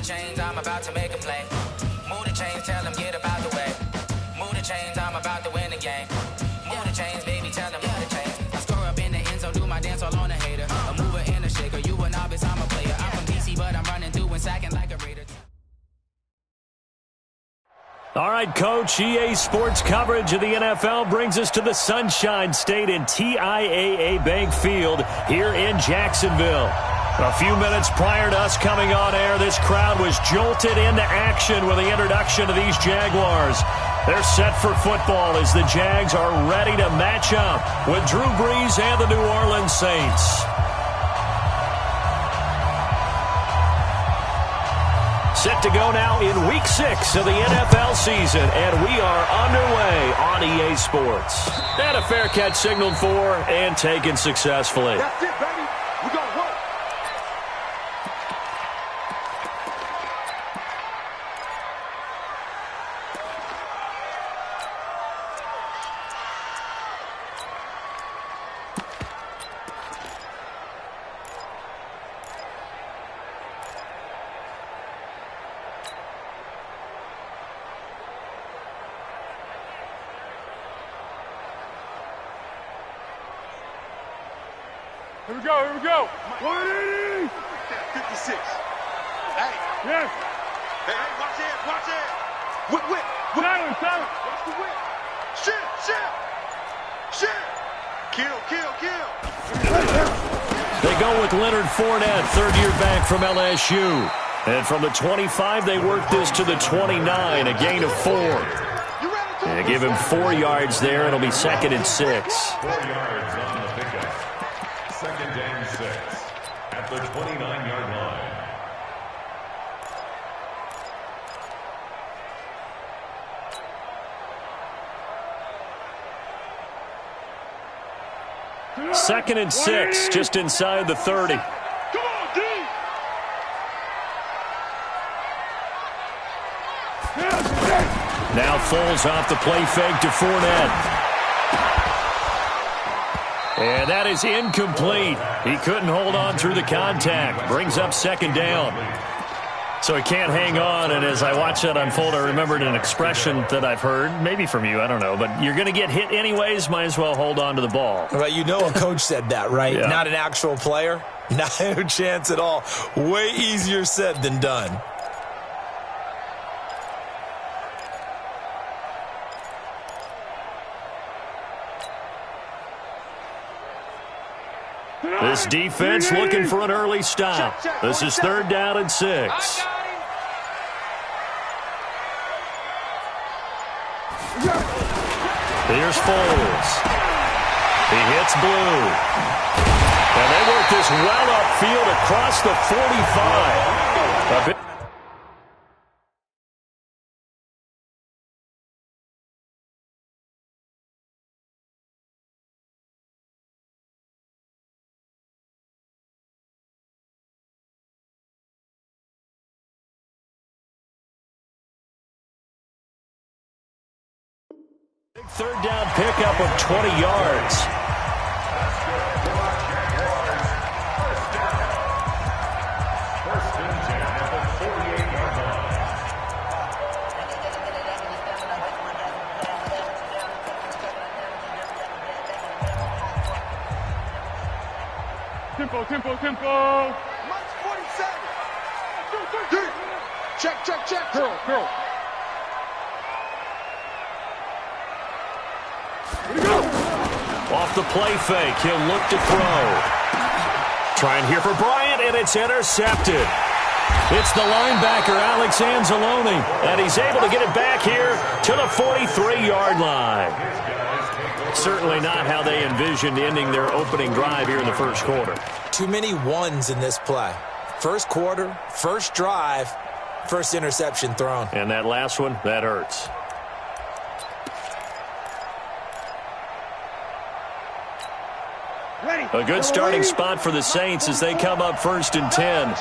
the chains, I'm about to make a play. Move the chains, tell them get about the way. Move the chains, I'm about to win the game. Move the chains, baby, tell them move the chains. I score up in the end zone, do my dance all on a hater. A mover and a shaker, you a novice, I'm a player. I'm from DC, but I'm running through and sacking like a Raider. All right, Coach, EA Sports coverage of the NFL brings us to the Sunshine State in TIAA Bank Field here in Jacksonville. A few minutes prior to us coming on air, this crowd was jolted into action with the introduction of these Jaguars. They're set for football as the Jags are ready to match up with Drew Brees and the New Orleans Saints. Set to go now in Week 6 of the NFL season, and we are underway on EA Sports. And a fair catch signaled for and taken successfully. That's it, baby. We're going to work. Here we go, here we go. 180. 56. Hey. Yes. Hey, watch it, watch it. Whip. Silence. Watch the whip. Shit. Kill. They go with Leonard Fournette, third-year back from LSU. And from the 25, they work this to the 29, a gain of 4. They give him 4 yards there. It'll be 2nd and 6. 4 yards on the pickup. 2nd and 6 at the 29-yard line. Second and 6, just inside the 30. Come on, D. Now Foles off the play fake to Fournette. And that is incomplete. He couldn't hold on through the contact. Brings up 2nd down. So he can't hang on, and as I watch that unfold, I remembered an expression that I've heard, maybe from you, I don't know, but you're going to get hit anyways, might as well hold on to the ball. Well, you know a coach said that, right? Yeah. Not an actual player. No chance at all. Way easier said than done. This defense looking for an early stop. This is 3rd down and 6. Here's Foles. He hits blue. And they work this well upfield across the 45. Big 3rd down pickup of 20 yards. First and 10 at the 48-yard line. Tempo. Mike's 47. Check. Curl. Off the play fake, he'll look to throw. Trying here for Bryant, and it's intercepted. It's the linebacker, Alex Anzalone, and he's able to get it back here to the 43-yard line. Certainly not how they envisioned ending their opening drive here in the first quarter. Too many ones in this play. First quarter, first drive, first interception thrown. And that last one, that hurts. A good starting spot for the Saints as they come up 1st and 10.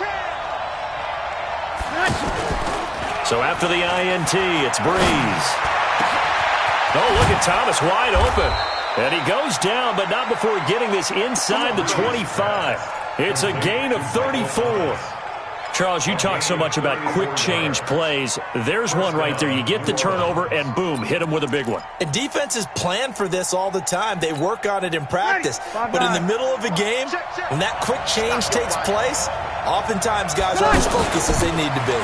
So after the INT, it's Brees. Oh, look at Thomas wide open. And he goes down, but not before getting this inside the 25. It's a gain of 34. Charles, you talk so much about quick change plays. There's one right there. You get the turnover, and boom, hit them with a big one. And defenses plan for this all the time. They work on it in practice. But in the middle of a game, when that quick change takes place, oftentimes guys aren't as focused as they need to be.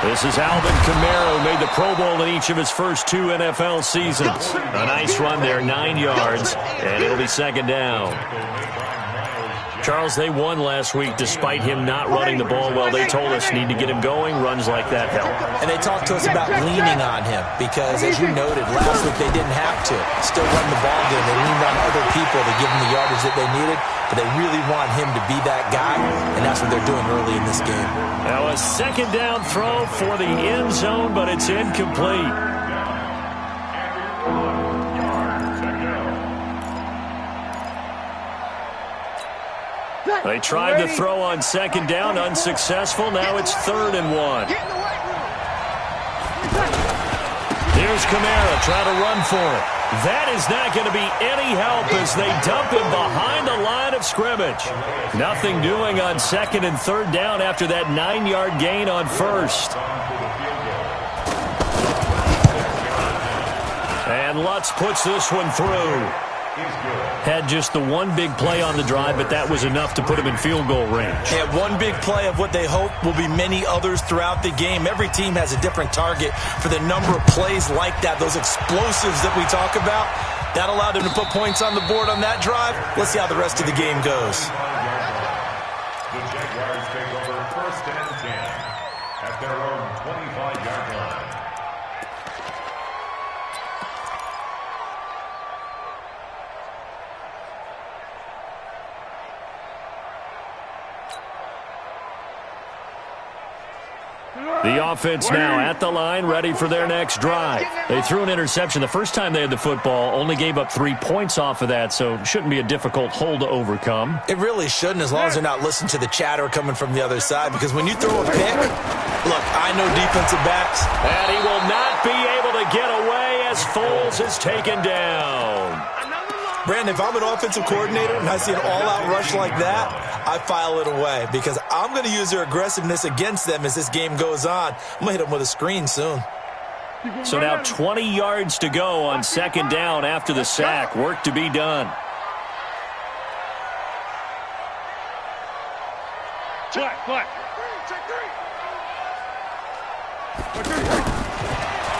This is Alvin Kamara, who made the Pro Bowl in each of his first 2 NFL seasons. A nice run there, 9 yards, and it'll be second down. Charles, they won last week despite him not running the ball well. They told us need to get him going. Runs like that help. And they talked to us about leaning on him because, as you noted, last week they didn't have to. Still run the ball good. They leaned on other people to give them the yardage that they needed, but they really want him to be that guy, and that's what they're doing early in this game. Now a second down throw for the end zone, but it's incomplete. They tried to throw on second down, unsuccessful. Now it's 3rd and 1. Here's Kamara trying to run for it. That is not going to be any help as they dump him behind the line of scrimmage. Nothing doing on 2nd and 3rd down after that 9-yard gain on 1st. And Lutz puts this one through. Had just the one big play on the drive, but that was enough to put him in field goal range. Yeah, one big play of what they hope will be many others throughout the game. Every team has a different target for the number of plays like that, those explosives that we talk about. That allowed them to put points on the board on that drive. Let's see how the rest of the game goes. The Jaguars take over 1st and 10 at their own 25-yard line. The offense now at the line, ready for their next drive. They threw an interception the first time they had the football, only gave up 3 points off of that, so it shouldn't be a difficult hole to overcome. It really shouldn't, as long as they're not listening to the chatter coming from the other side, because when you throw a pick, look, I know defensive backs. And he will not be able to get away as Foles is taken down. Brandon, if I'm an offensive coordinator and I see an all-out rush like that, I file it away because I'm going to use their aggressiveness against them as this game goes on. I'm going to hit them with a screen soon. So now 20 yards to go on 2nd down after the sack. Work to be done.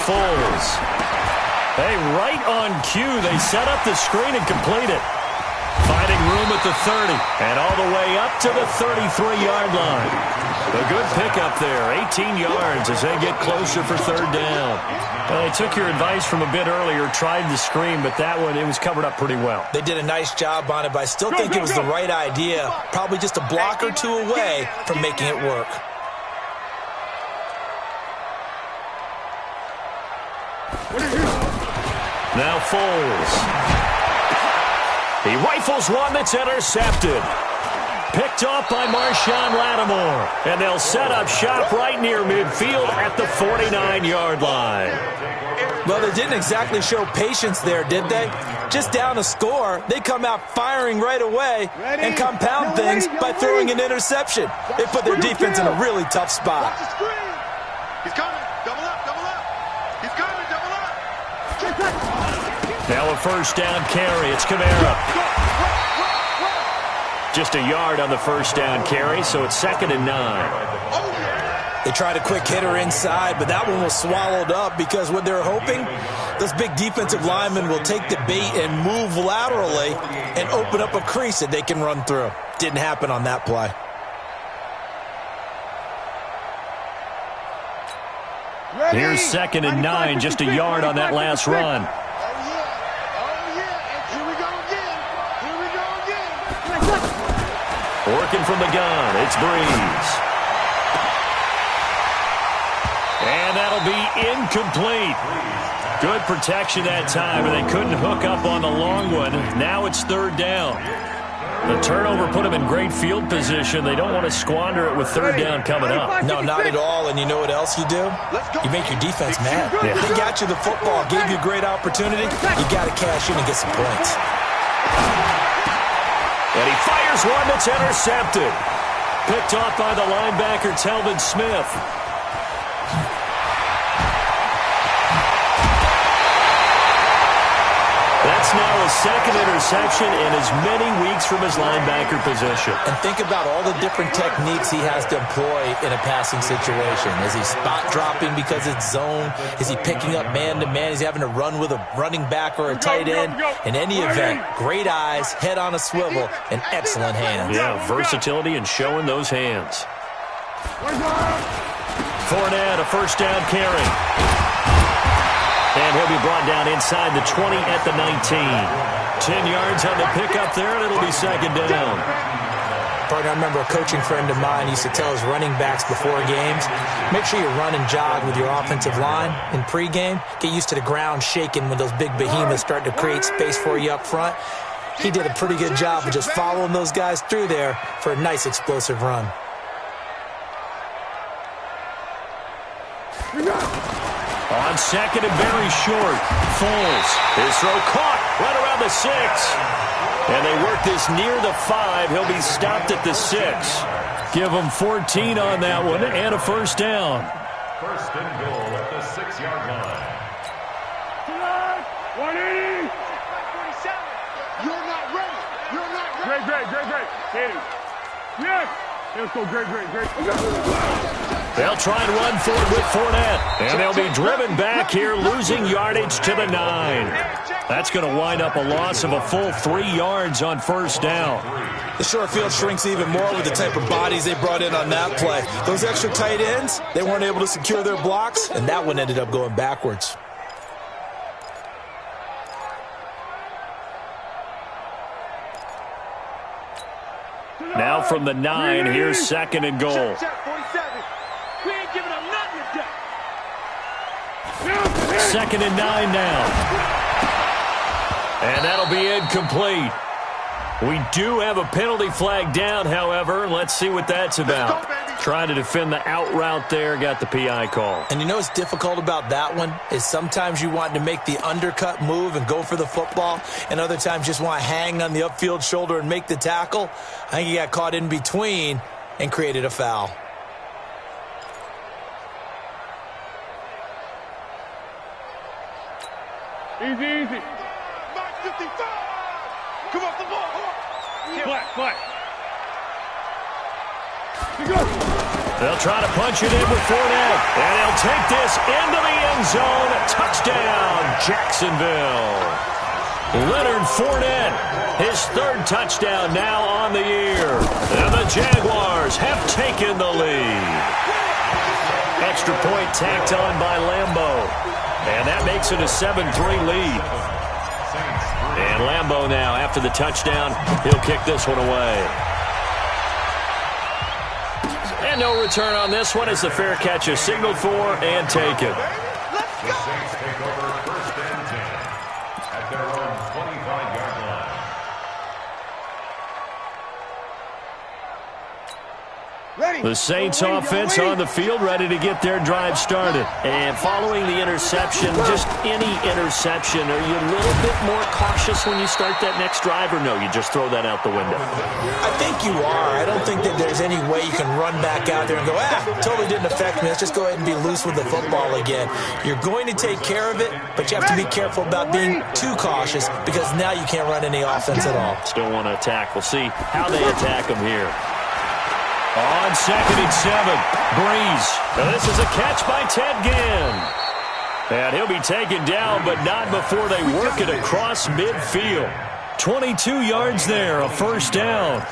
Foles. Hey, right on cue, they set up the screen and complete it. Finding room at the 30, and all the way up to the 33-yard line. A good pickup there, 18 yards as they get closer for 3rd down. Well, they took your advice from a bit earlier, tried the screen, but that one, it was covered up pretty well. They did a nice job on it, but I still think it was the right idea. Probably just a block or two away from making it work. Now Foles. He rifles one that's intercepted. Picked off by Marshawn Lattimore. And they'll set up shop right near midfield at the 49-yard line. Well, they didn't exactly show patience there, did they? Just down a score, they come out firing right away and compound things by throwing an interception. They put their defense in a really tough spot. He's coming. Double up, double up. He's coming, double up. Now a 1st down carry. It's Kamara. Just a yard on the 1st down carry, so it's 2nd and 9. They tried a quick hitter inside, but that one was swallowed up because what they're hoping, those big defensive linemen will take the bait and move laterally and open up a crease that they can run through. Didn't happen on that play. Here's 2nd and 9, just a yard on that last run. Working from the gun, it's Breeze. And that'll be incomplete. Good protection that time, and they couldn't hook up on the long one. Now it's 3rd down. The turnover put them in great field position. They don't want to squander it with 3rd down coming up. No, not at all. And you know what else you do? You make your defense mad. Yeah. They got you the football, gave you a great opportunity. You got to cash in and get some points. And he fires one that's intercepted. Picked off by the linebacker, Telvin Smith. That's now his second interception in as many weeks from his linebacker position. And think about all the different techniques he has to employ in a passing situation. Is he spot dropping because it's zone? Is he picking up man-to-man? Is he having to run with a running back or a tight end? In any event, great eyes, head on a swivel, and excellent hands. Yeah, versatility and showing those hands. Fournette, a first down carry. And he'll be brought down inside the 20 at the 19. 10 yards on the pickup there, and it'll be second down. Partner, I remember a coaching friend of mine used to tell his running backs before games, make sure you run and jog with your offensive line in pregame. Get used to the ground shaking when those big behemoths start to create space for you up front. He did a pretty good job of just following those guys through there for a nice explosive run. On second and very short, Foles. His throw caught right around the 6. And they work this near the 5. He'll be stopped at the 6. Give him 14 on that one and a first down. First and goal at the 6-yard line. 180. You're not ready. You're not ready. Great. Hit him. Yes. Let's go. Great. They'll try and run for it with Fournette. And they'll be driven back here, losing yardage to the 9. That's going to wind up a loss of a full 3 yards on first down. The short field shrinks even more with the type of bodies they brought in on that play. Those extra tight ends, they weren't able to secure their blocks, and that one ended up going backwards. Now from the 9, here's second and goal. We ain't giving up nothing today. Second and 9 now. And that'll be incomplete. We do have a penalty flag down, however. Let's see what that's about. Trying to defend the out route there, got the PI call. And you know what's difficult about that one is sometimes you want to make the undercut move and go for the football, and other times just want to hang on the upfield shoulder and make the tackle. I think he got caught in between and created a foul. Easy. 55. Come off the ball. Flat. They'll try to punch it in with Fournette. And they'll take this into the end zone. Touchdown, Jacksonville. Leonard Fournette, his third touchdown now on the year. And the Jaguars have taken the lead. Extra point tacked on by Lambeau. And that makes it a 7-3 lead. And Lambeau now, after the touchdown, he'll kick this one away. And no return on this one as the fair catch is signaled for and taken. The Saints take over first and 10 at their own 25-yard line. The Saints offense on the field, ready to get their drive started. And following the interception, just any interception, are you a little bit more cautious when you start that next drive, or no, you just throw that out the window? I think you are. I don't think that there's any way you can run back out there and go, totally didn't affect me. Let's just go ahead and be loose with the football again. You're going to take care of it, but you have to be careful about being too cautious because now you can't run any offense at all. Still want to attack. We'll see how they attack them here. On second and 7, Breeze. Now this is a catch by Ted Ginn. And he'll be taken down, but not before they work it across midfield. 22 yards there, a first down.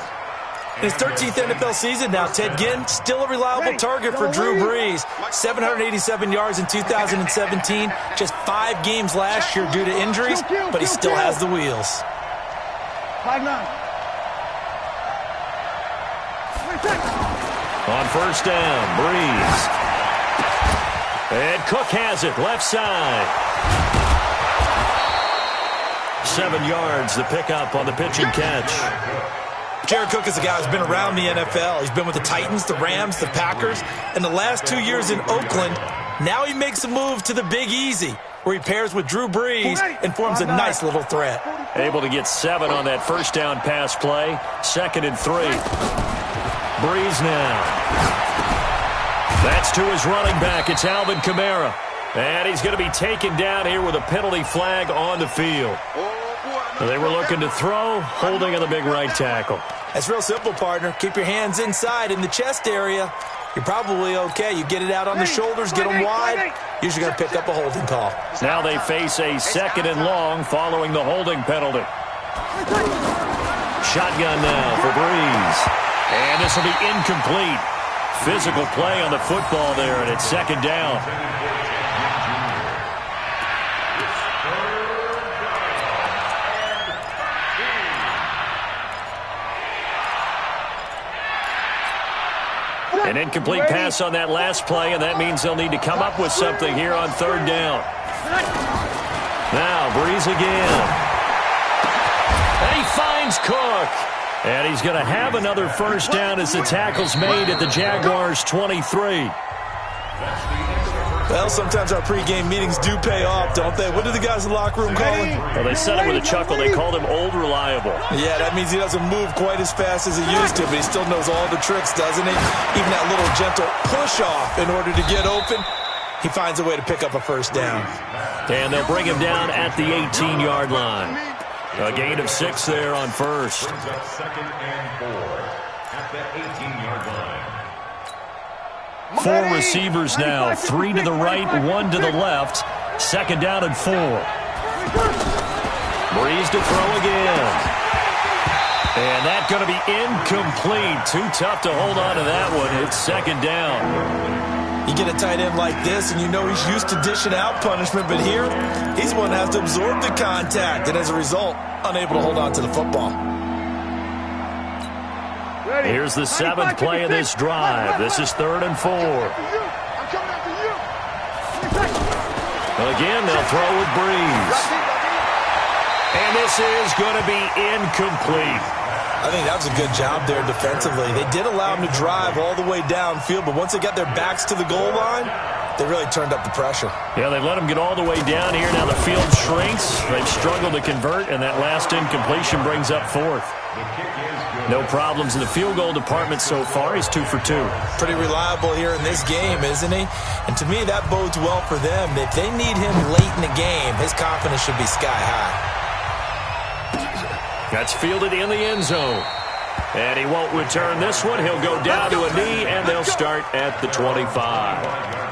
In his 13th NFL season now, Ted Ginn still a reliable target for Drew Brees. 787 yards in 2017, just 5 games last year due to injuries, but he still has the wheels. 5-9. On first down, Breeze. And Cook has it, left side. 7 yards, the pickup on the pitch and catch. Jared Cook is a guy who's been around the NFL. He's been with the Titans, the Rams, the Packers, and the last 2 years in Oakland. Now he makes a move to the Big Easy, where he pairs with Drew Brees and forms a nice little threat. Able to get 7 on that first down pass play. 2nd and 3. Breeze now. That's to his running back. It's Alvin Kamara. And he's going to be taken down here with a penalty flag on the field. They were looking to throw, holding on the big right tackle. That's real simple, partner. Keep your hands inside in the chest area. You're probably okay. You get it out on the shoulders, get them wide. Usually going to pick up a holding call. Now they face a 2nd and long following the holding penalty. Shotgun now for Breeze. And this will be incomplete. Physical play on the football there, and it's 2nd down. An incomplete pass on that last play, and that means they'll need to come up with something here on 3rd down. Now, Breeze again. And he finds Cook. And he's going to have another 1st down as the tackle's made at the Jaguars' 23. Well, sometimes our pregame meetings do pay off, don't they? What do the guys in the locker room call him? Well, they said it with a chuckle. They called him Old Reliable. Yeah, that means he doesn't move quite as fast as he used to, but he still knows all the tricks, doesn't he? Even that little gentle push-off in order to get open, he finds a way to pick up a 1st down. And they'll bring him down at the 18-yard line. A gain of 6 there on 1st. Brings up 2nd and 4 at the 18-yard line. 4 receivers now, 3 to the right, 1 to the left. 2nd down and 4. Breeze to throw again. And that's going to be incomplete. Too tough to hold on to that one. It's 2nd down. You get a tight end like this, and you know he's used to dishing out punishment, but here, he's the one that has to absorb the contact, and as a result, unable to hold on to the football. Here's the 7th play of this drive. This is 3rd and 4. Again, they'll throw with Breeze. And this is going to be incomplete. I think that was a good job there defensively. They did allow him to drive all the way downfield, but once they got their backs to the goal line, they really turned up the pressure. Yeah, they let him get all the way down here. Now the field shrinks. They've struggled to convert, and that last incompletion brings up 4th. No problems in the field goal department so far. He's 2 for 2. Pretty reliable here in this game, isn't he? And to me, that bodes well for them. If they need him late in the game, his confidence should be sky high. That's fielded in the end zone. And he won't return this one. He'll go down to a knee, and they'll start at the 25.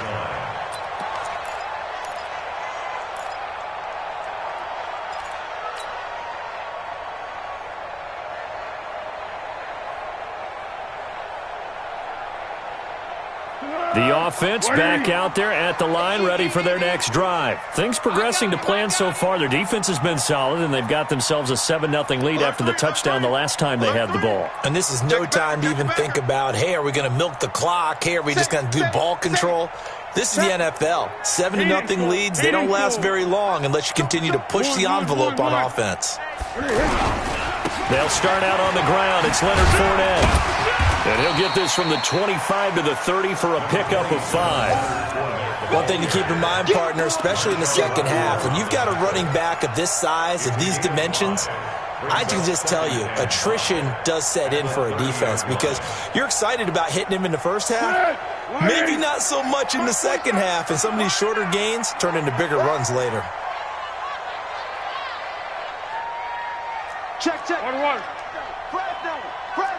The offense back out there at the line, ready for their next drive. Things progressing to plan so far. Their defense has been solid, and they've got themselves a 7-0 lead after the touchdown the last time they had the ball. And this is no time to even think about, hey, are we going to milk the clock? Hey, are we just going to do ball control? This is the NFL. 7-0 leads, they don't last very long unless you continue to push the envelope on offense. They'll start out on the ground. It's Leonard Fournette. And he'll get this from the 25 to the 30 for a pickup of 5. One thing to keep in mind, partner, especially in the second half, when you've got a running back of this size, of these dimensions, I can just tell you, attrition does set in for a defense because you're excited about hitting him in the first half, maybe not so much in the second half, and some of these shorter gains turn into bigger runs later. Check. 1-1.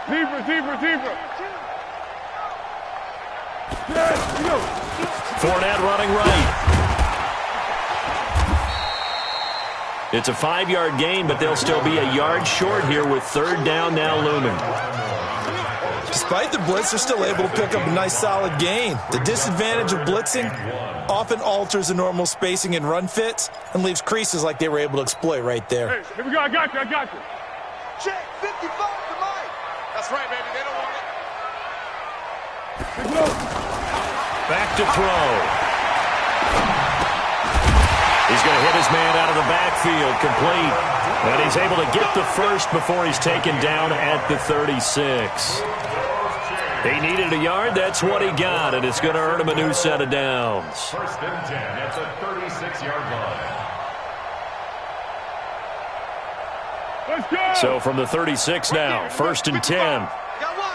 Deeper. Fournette running right. It's a 5-yard gain, but they'll still be a yard short here with 3rd down now looming. Despite the blitz, they're still able to pick up a nice solid gain. The disadvantage of blitzing often alters the normal spacing and run fits and leaves creases like they were able to exploit right there. Hey, here we go. I got you. Check 55 to Mike. That's right, baby. They don't want it. Back to throw. He's going to hit his man out of the backfield, complete. And he's able to get the first before he's taken down at the 36. He needed a yard. That's what he got, and it's going to earn him a new set of downs. 1st and 10 at the 36-yard line. Let's go. So from the 36 now, 1st and 10. I got one.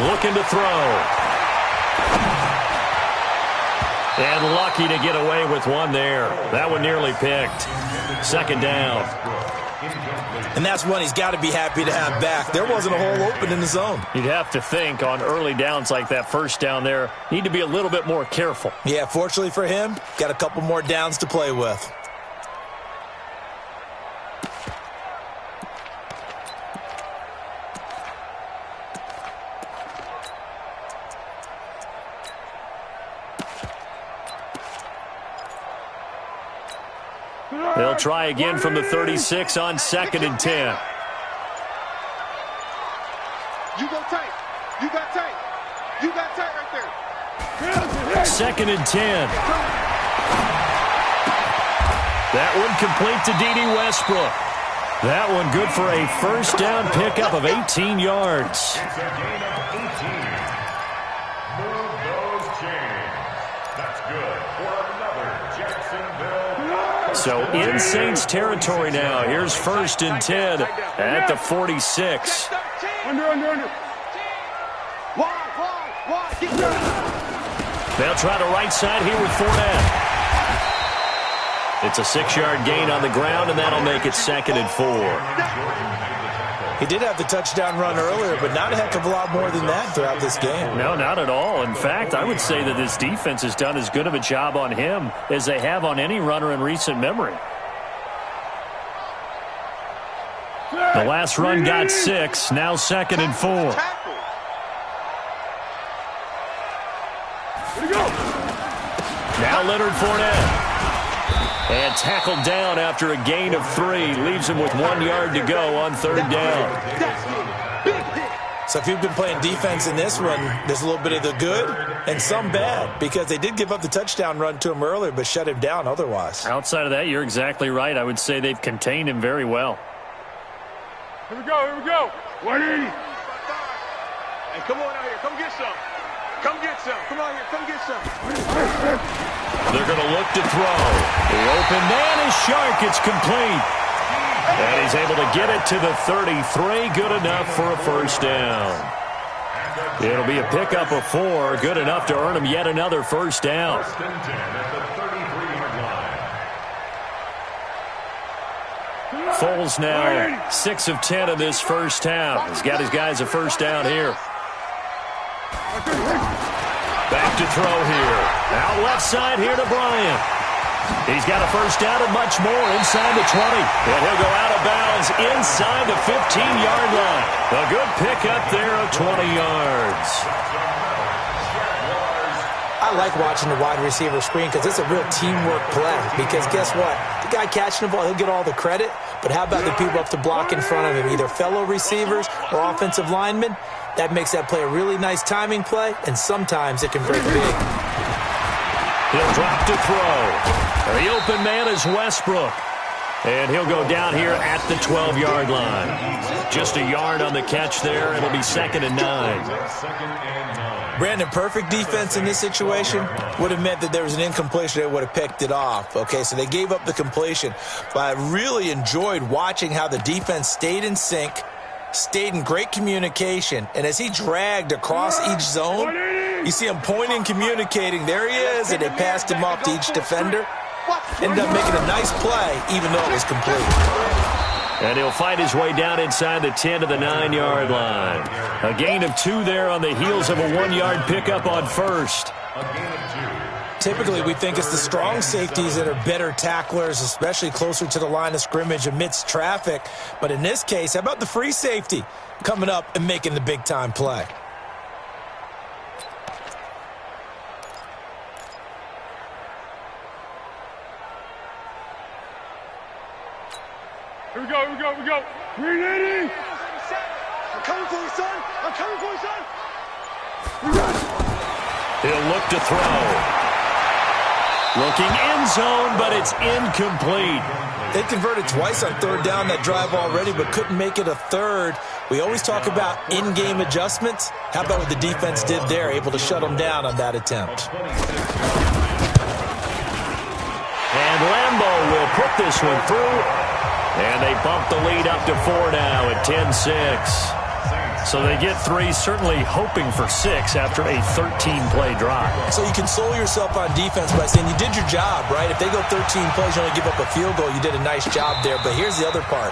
Looking to throw. And lucky to get away with one there. That one nearly picked. Second down. And that's one he's got to be happy to have back. There wasn't a hole open in the zone. You'd have to think on early downs like that first down there, need to be a little bit more careful. Yeah, fortunately for him, got a couple more downs to play with. They'll try again from the 36 on 2nd and 10. You go tight. You got tight. You got tight right there. 2nd and 10. That one complete to D.D. Westbrook. That one good for a first down pickup of 18 yards. It's a gain of 18. Move those chains. That's good for another Jacksonville. So in Saints territory now. Here's 1st and 10 at the 46. Under. Wide. Get down. They'll try the right side here with Fournette. It's a 6-yard gain on the ground, and that'll make it 2nd and 4. He did have the touchdown run earlier, but not a heck of a lot more than that throughout this game. No, not at all. In fact, I would say that this defense has done as good of a job on him as they have on any runner in recent memory. The last run got 6, now 2nd and 4. Now Leonard Fournette. And tackled down after a gain of 3. Leaves him with 1 yard to go on 3rd down. So if you've been playing defense in this one, there's a little bit of the good and some bad, because they did give up the touchdown run to him earlier but shut him down otherwise. Outside of that, you're exactly right. I would say they've contained him very well. Here we go. 180. Hey, come on out here. Come get some. Come on here. Come get some. They're going to look to throw. The open man is Shark. It's complete. And he's able to get it to the 33. Good enough for a first down. It'll be a pickup of 4. Good enough to earn him yet another first down. First and 10 at the 33-yard line. Foles now 6 of 10 in this first half. He's got his guys a first down here. Back to throw here. Out left side here to Bryant. He's got a first down and much more inside the 20. And he'll go out of bounds inside the 15-yard line. A good pickup there of 20 yards. I like watching the wide receiver screen because it's a real teamwork play. Because guess what? The guy catching the ball, he'll get all the credit. But how about the people up to block in front of him, either fellow receivers or offensive linemen? That makes that play a really nice timing play, and sometimes it can break big. He'll drop to throw. The open man is Westbrook. And he'll go down here at the 12-yard line. Just a yard on the catch there. It'll be 2nd and 9. Brandon, perfect defense in this situation would have meant that there was an incompletion. They would have picked it off. Okay, so they gave up the completion. But I really enjoyed watching how the defense stayed in sync, stayed in great communication, and as he dragged across each zone, you see him pointing, communicating. There he is, and they passed him off to each defender. Ended up making a nice play, even though it was complete. And he'll find his way down inside the 10 to the 9-yard line. A gain of 2 there on the heels of a 1-yard pickup on first. Typically, we think it's the strong safeties that are better tacklers, especially closer to the line of scrimmage amidst traffic. But in this case, how about the free safety coming up and making the big-time play? Here we go. 380. I'm coming for you, son. He'll look to throw. Looking end zone, but it's incomplete. They converted twice on 3rd down that drive already, but couldn't make it a 3rd. We always talk about in-game adjustments. How about what the defense did there, able to shut them down on that attempt? And Lambeau will put this one through. And they bump the lead up to 4 now at 10-6. So they get 3, certainly hoping for 6 after a 13-play drive. So you console yourself on defense by saying you did your job, right? If they go 13 plays, you only give up a field goal, you did a nice job there. But here's the other part.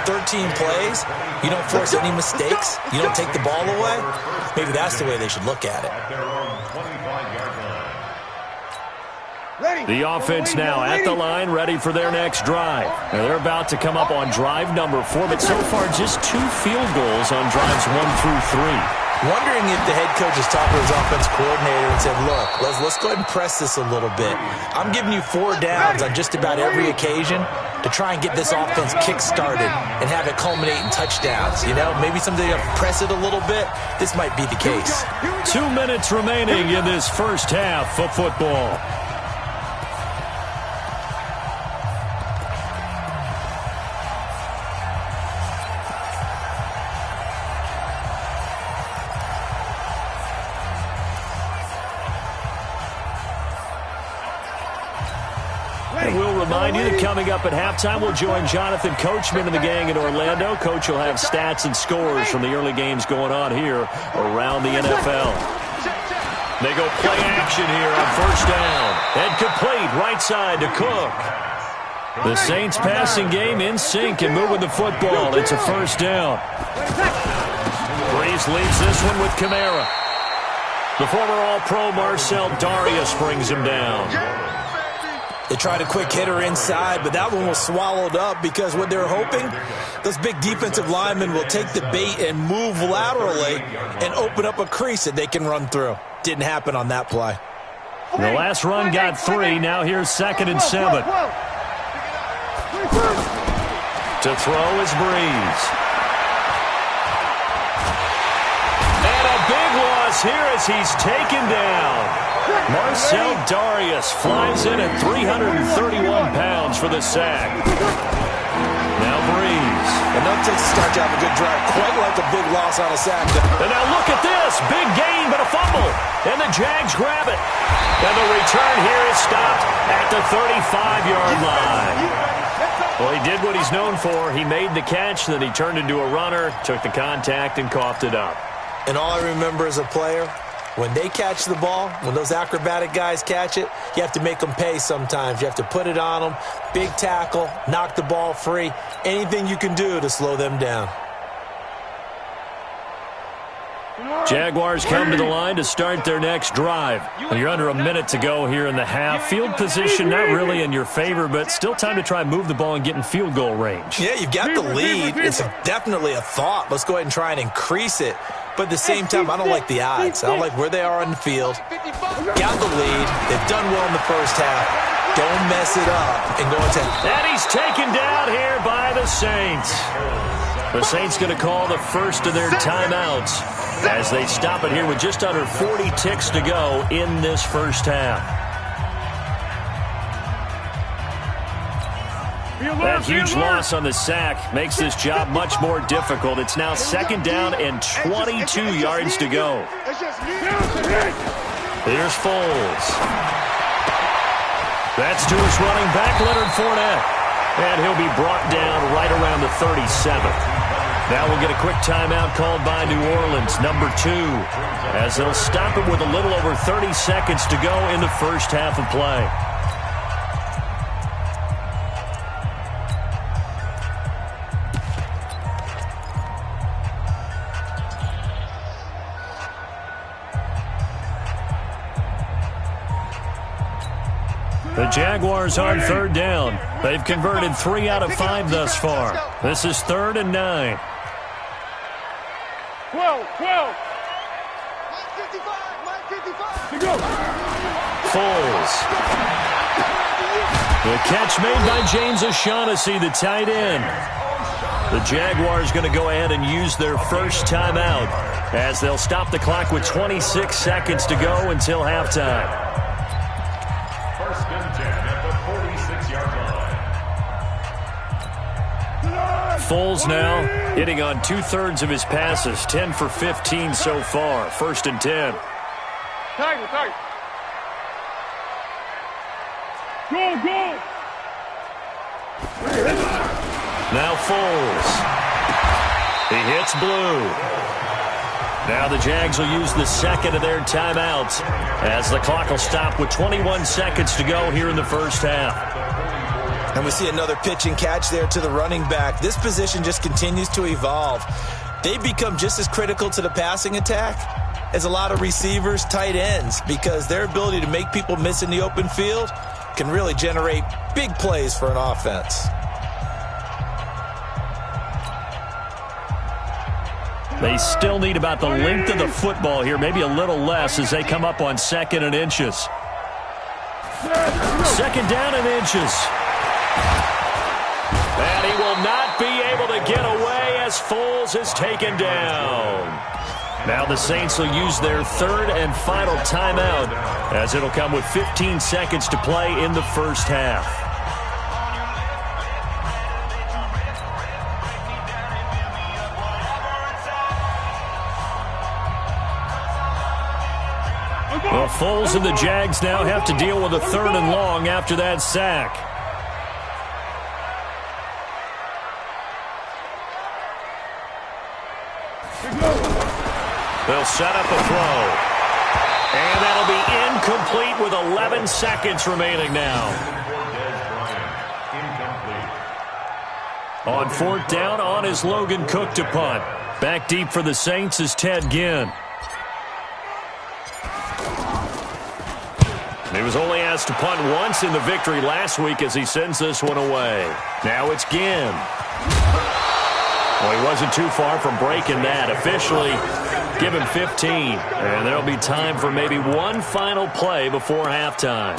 13 plays, you don't force any mistakes, you don't take the ball away. Maybe that's the way they should look at it. The offense now at the line, ready for their next drive. Now they're about to come up on drive number 4, but so far just 2 field goals on drives 1 through 3. Wondering if the head coach has talked to his offense coordinator and said, look, let's go ahead and press this a little bit. I'm giving you 4 downs on just about every occasion to try and get this offense kick-started and have it culminate in touchdowns. You know, maybe something to press it a little bit. This might be the case. 2 minutes remaining in this first half of football. And we'll remind you that coming up at halftime, we'll join Jonathan Coachman and the gang in Orlando. Coach will have stats and scores from the early games going on here around the NFL. They go play action here on first down. And complete right side to Cook. The Saints passing game in sync and moving the football. It's a first down. Breeze leaves this one with Kamara. The former All-Pro Marcel Darius brings him down. They tried a quick hitter inside, but that one was swallowed up because what they're hoping, those big defensive linemen will take the bait and move laterally and open up a crease that they can run through. Didn't happen on that play. The last run got 3. Now here's 2nd and 7. To throw is Breeze. And a big loss here as he's taken down. Marcel Darius flies in at 331 pounds for the sack. Now Breeze. Enough to start to have a good drive, quite like a big loss on a sack. And now look at this. Big gain, but a fumble. And the Jags grab it. And the return here is stopped at the 35-yard line. Well, he did what he's known for. He made the catch, then he turned into a runner, took the contact, and coughed it up. And all I remember as a player, when they catch the ball, when those acrobatic guys catch it, you have to make them pay sometimes. You have to put it on them, big tackle, knock the ball free, anything you can do to slow them down. Jaguars come to the line to start their next drive. And you're under a minute to go here in the half. Field position not really in your favor, but still time to try and move the ball and get in field goal range. Yeah, you've got the lead. It's definitely a thought. Let's go ahead and try and increase it. But at the same time, I don't like the odds. I don't like where they are on the field. Got the lead. They've done well in the first half. Don't mess it up and go into. And he's taken down here by the Saints. The Saints going to call the first of their timeouts as they stop it here with just under 40 ticks to go in this first half. That huge loss on the sack makes this job much more difficult. It's now 2nd down and 22 yards to go. Here's Foles. That's to his running back, Leonard Fournette. And he'll be brought down right around the 37th. Now we'll get a quick timeout called by New Orleans, number 2, as they'll stop it with a little over 30 seconds to go in the first half of play. The Jaguars on 3rd down. They've converted 3 out of 5 thus far. This is 3rd and 9. 12. Foles. The catch made by James O'Shaughnessy, the tight end. The Jaguars going to go ahead and use their first timeout as they'll stop the clock with 26 seconds to go until halftime. 1st and 10 at the 46-yard line. Foles now hitting on 2/3 of his passes, 10 for 15 so far. 1st and 10. Tight. Go. Now Foles. He hits blue. Now the Jags will use the second of their timeouts as the clock will stop with 21 seconds to go here in the first half. And we see another pitch and catch there to the running back. This position just continues to evolve. They've become just as critical to the passing attack as a lot of receivers, tight ends, because their ability to make people miss in the open field can really generate big plays for an offense. They still need about the length of the football here, maybe a little less as they come up on 2nd and inches. 2nd down and inches. And he will not be able to get away as Foles is taken down. Now the Saints will use their 3rd and final timeout as it'll come with 15 seconds to play in the first half. Well, Foles and the Jags now have to deal with a 3rd and long after that sack. They'll set up a throw. And that'll be incomplete with 11 seconds remaining now. On 4th down, on is Logan Cook to punt. Back deep for the Saints is Ted Ginn. He was only asked to punt once in the victory last week as he sends this one away. Now it's Ginn. Well, he wasn't too far from breaking that. Officially, give him 15. And there'll be time for maybe one final play before halftime.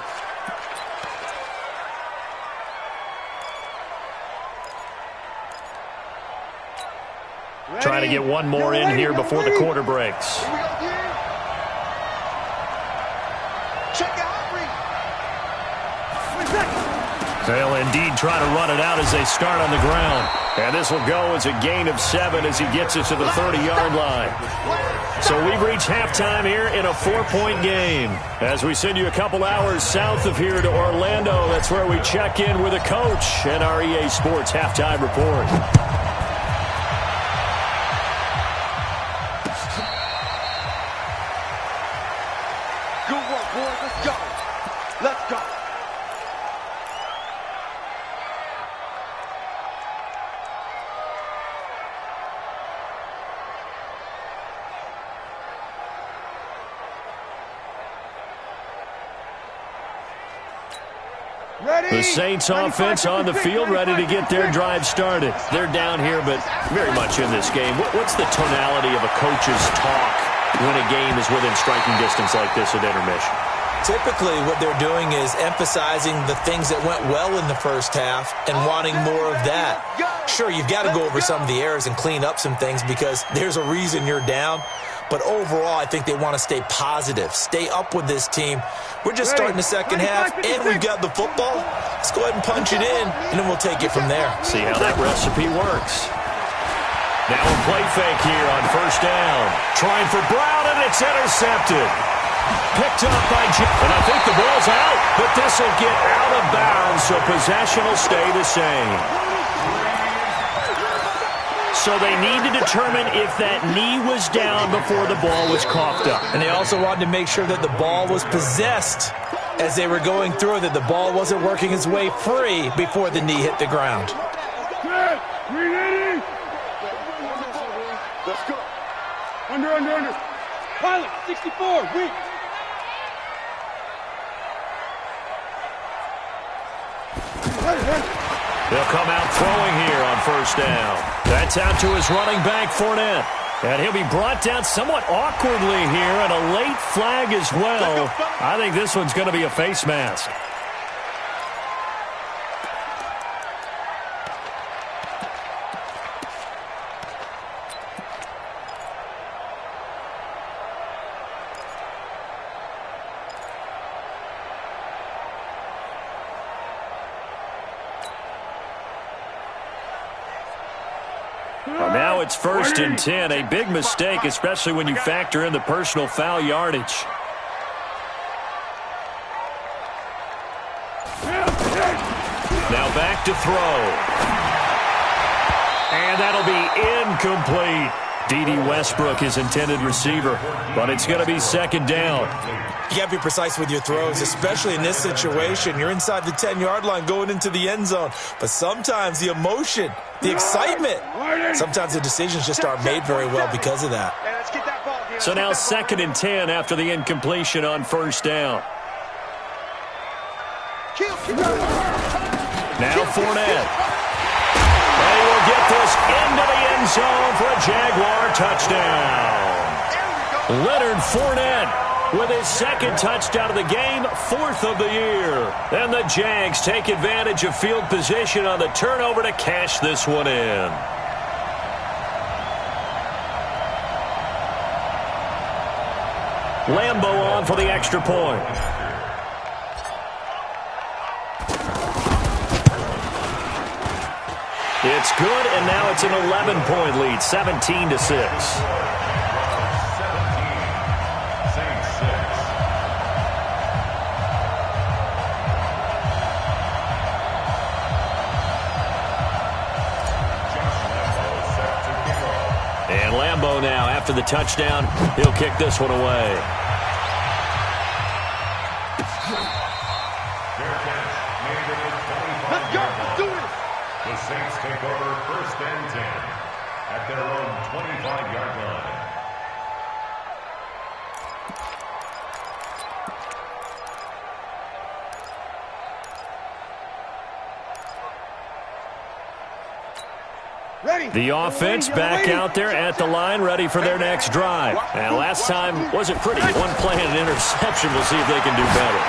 Try to get one more in here before the quarter breaks. They'll indeed try to run it out as they start on the ground. And this will go as a gain of 7 as he gets it to the 30-yard line. So we've reached halftime here in a 4-point game. As we send you a couple hours south of here to Orlando, that's where we check in with a coach and our EA Sports halftime report. Good work, boys. Let's go. Let's go. The Saints offense on the field, ready to get their drive started. They're down here, but very much in this game. What's the tonality of a coach's talk when a game is within striking distance like this at intermission? Typically, what they're doing is emphasizing the things that went well in the first half and wanting more of that. Sure, you've got to go over some of the errors and clean up some things because there's a reason you're down. But overall, I think they want to stay positive, stay up with this team. We're just starting the second half, and we've got the football. Let's go ahead and punch it in, and then we'll take it from there. See how that recipe works. Now a play fake here on 1st down. Trying for Brown, and it's intercepted. Picked up by Jim. And I think the ball's out, but this will get out of bounds, so possession will stay the same. So they need to determine if that knee was down before the ball was coughed up. And they also wanted to make sure that the ball was possessed as they were going through, that the ball wasn't working its way free before the knee hit the ground. Let's go. Under. Pilot, 64, weak. They'll come out throwing here on 1st down. That's out to his running back, Fournette. And he'll be brought down somewhat awkwardly here, and a late flag as well. I think this one's going to be a face mask. Now it's 1st and 10, a big mistake, especially when you factor in the personal foul yardage. Now back to throw. And that'll be incomplete. D.D. Westbrook is intended receiver, but it's going to be second down. You got to be precise with your throws, especially in this situation. You're inside the 10-yard line going into the end zone. But sometimes the emotion, the excitement, sometimes the decisions just aren't made very well because of that. So now 2nd and 10 after the incompletion on first down. Now Fournette. They will get this into the end zone for a Jaguar touchdown. Leonard Fournette with his 2nd touchdown of the game, 4th of the year. And the Jags take advantage of field position on the turnover to cash this one in. Lambeau on for the extra point. It's good, and now it's an 11-point lead, 17-6. And Lambeau now, after the touchdown, he'll kick this one away. The Saints take over 1st and 10 at their own 25-yard line. The offense back out there at the line, ready for their next drive. And last time wasn't pretty. One play and an interception. We'll see if they can do better.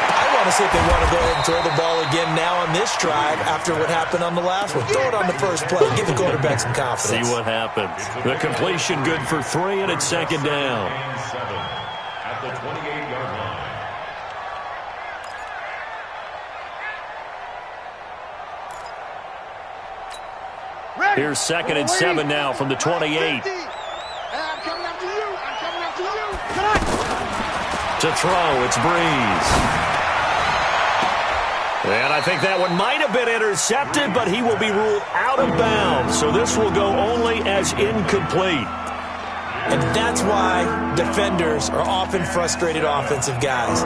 I want to see if they want to go ahead and throw the ball again now on this drive after what happened on the last one. Throw it on the first play. Give the quarterback some confidence. See what happens. The completion good for 3, and it's 2nd down. At the 28-yard line. Here's 2nd and 7 now from the 28. To throw, it's Breeze. And I think that one might have been intercepted, but he will be ruled out of bounds. So this will go only as incomplete. And that's why defenders are often frustrated offensive guys.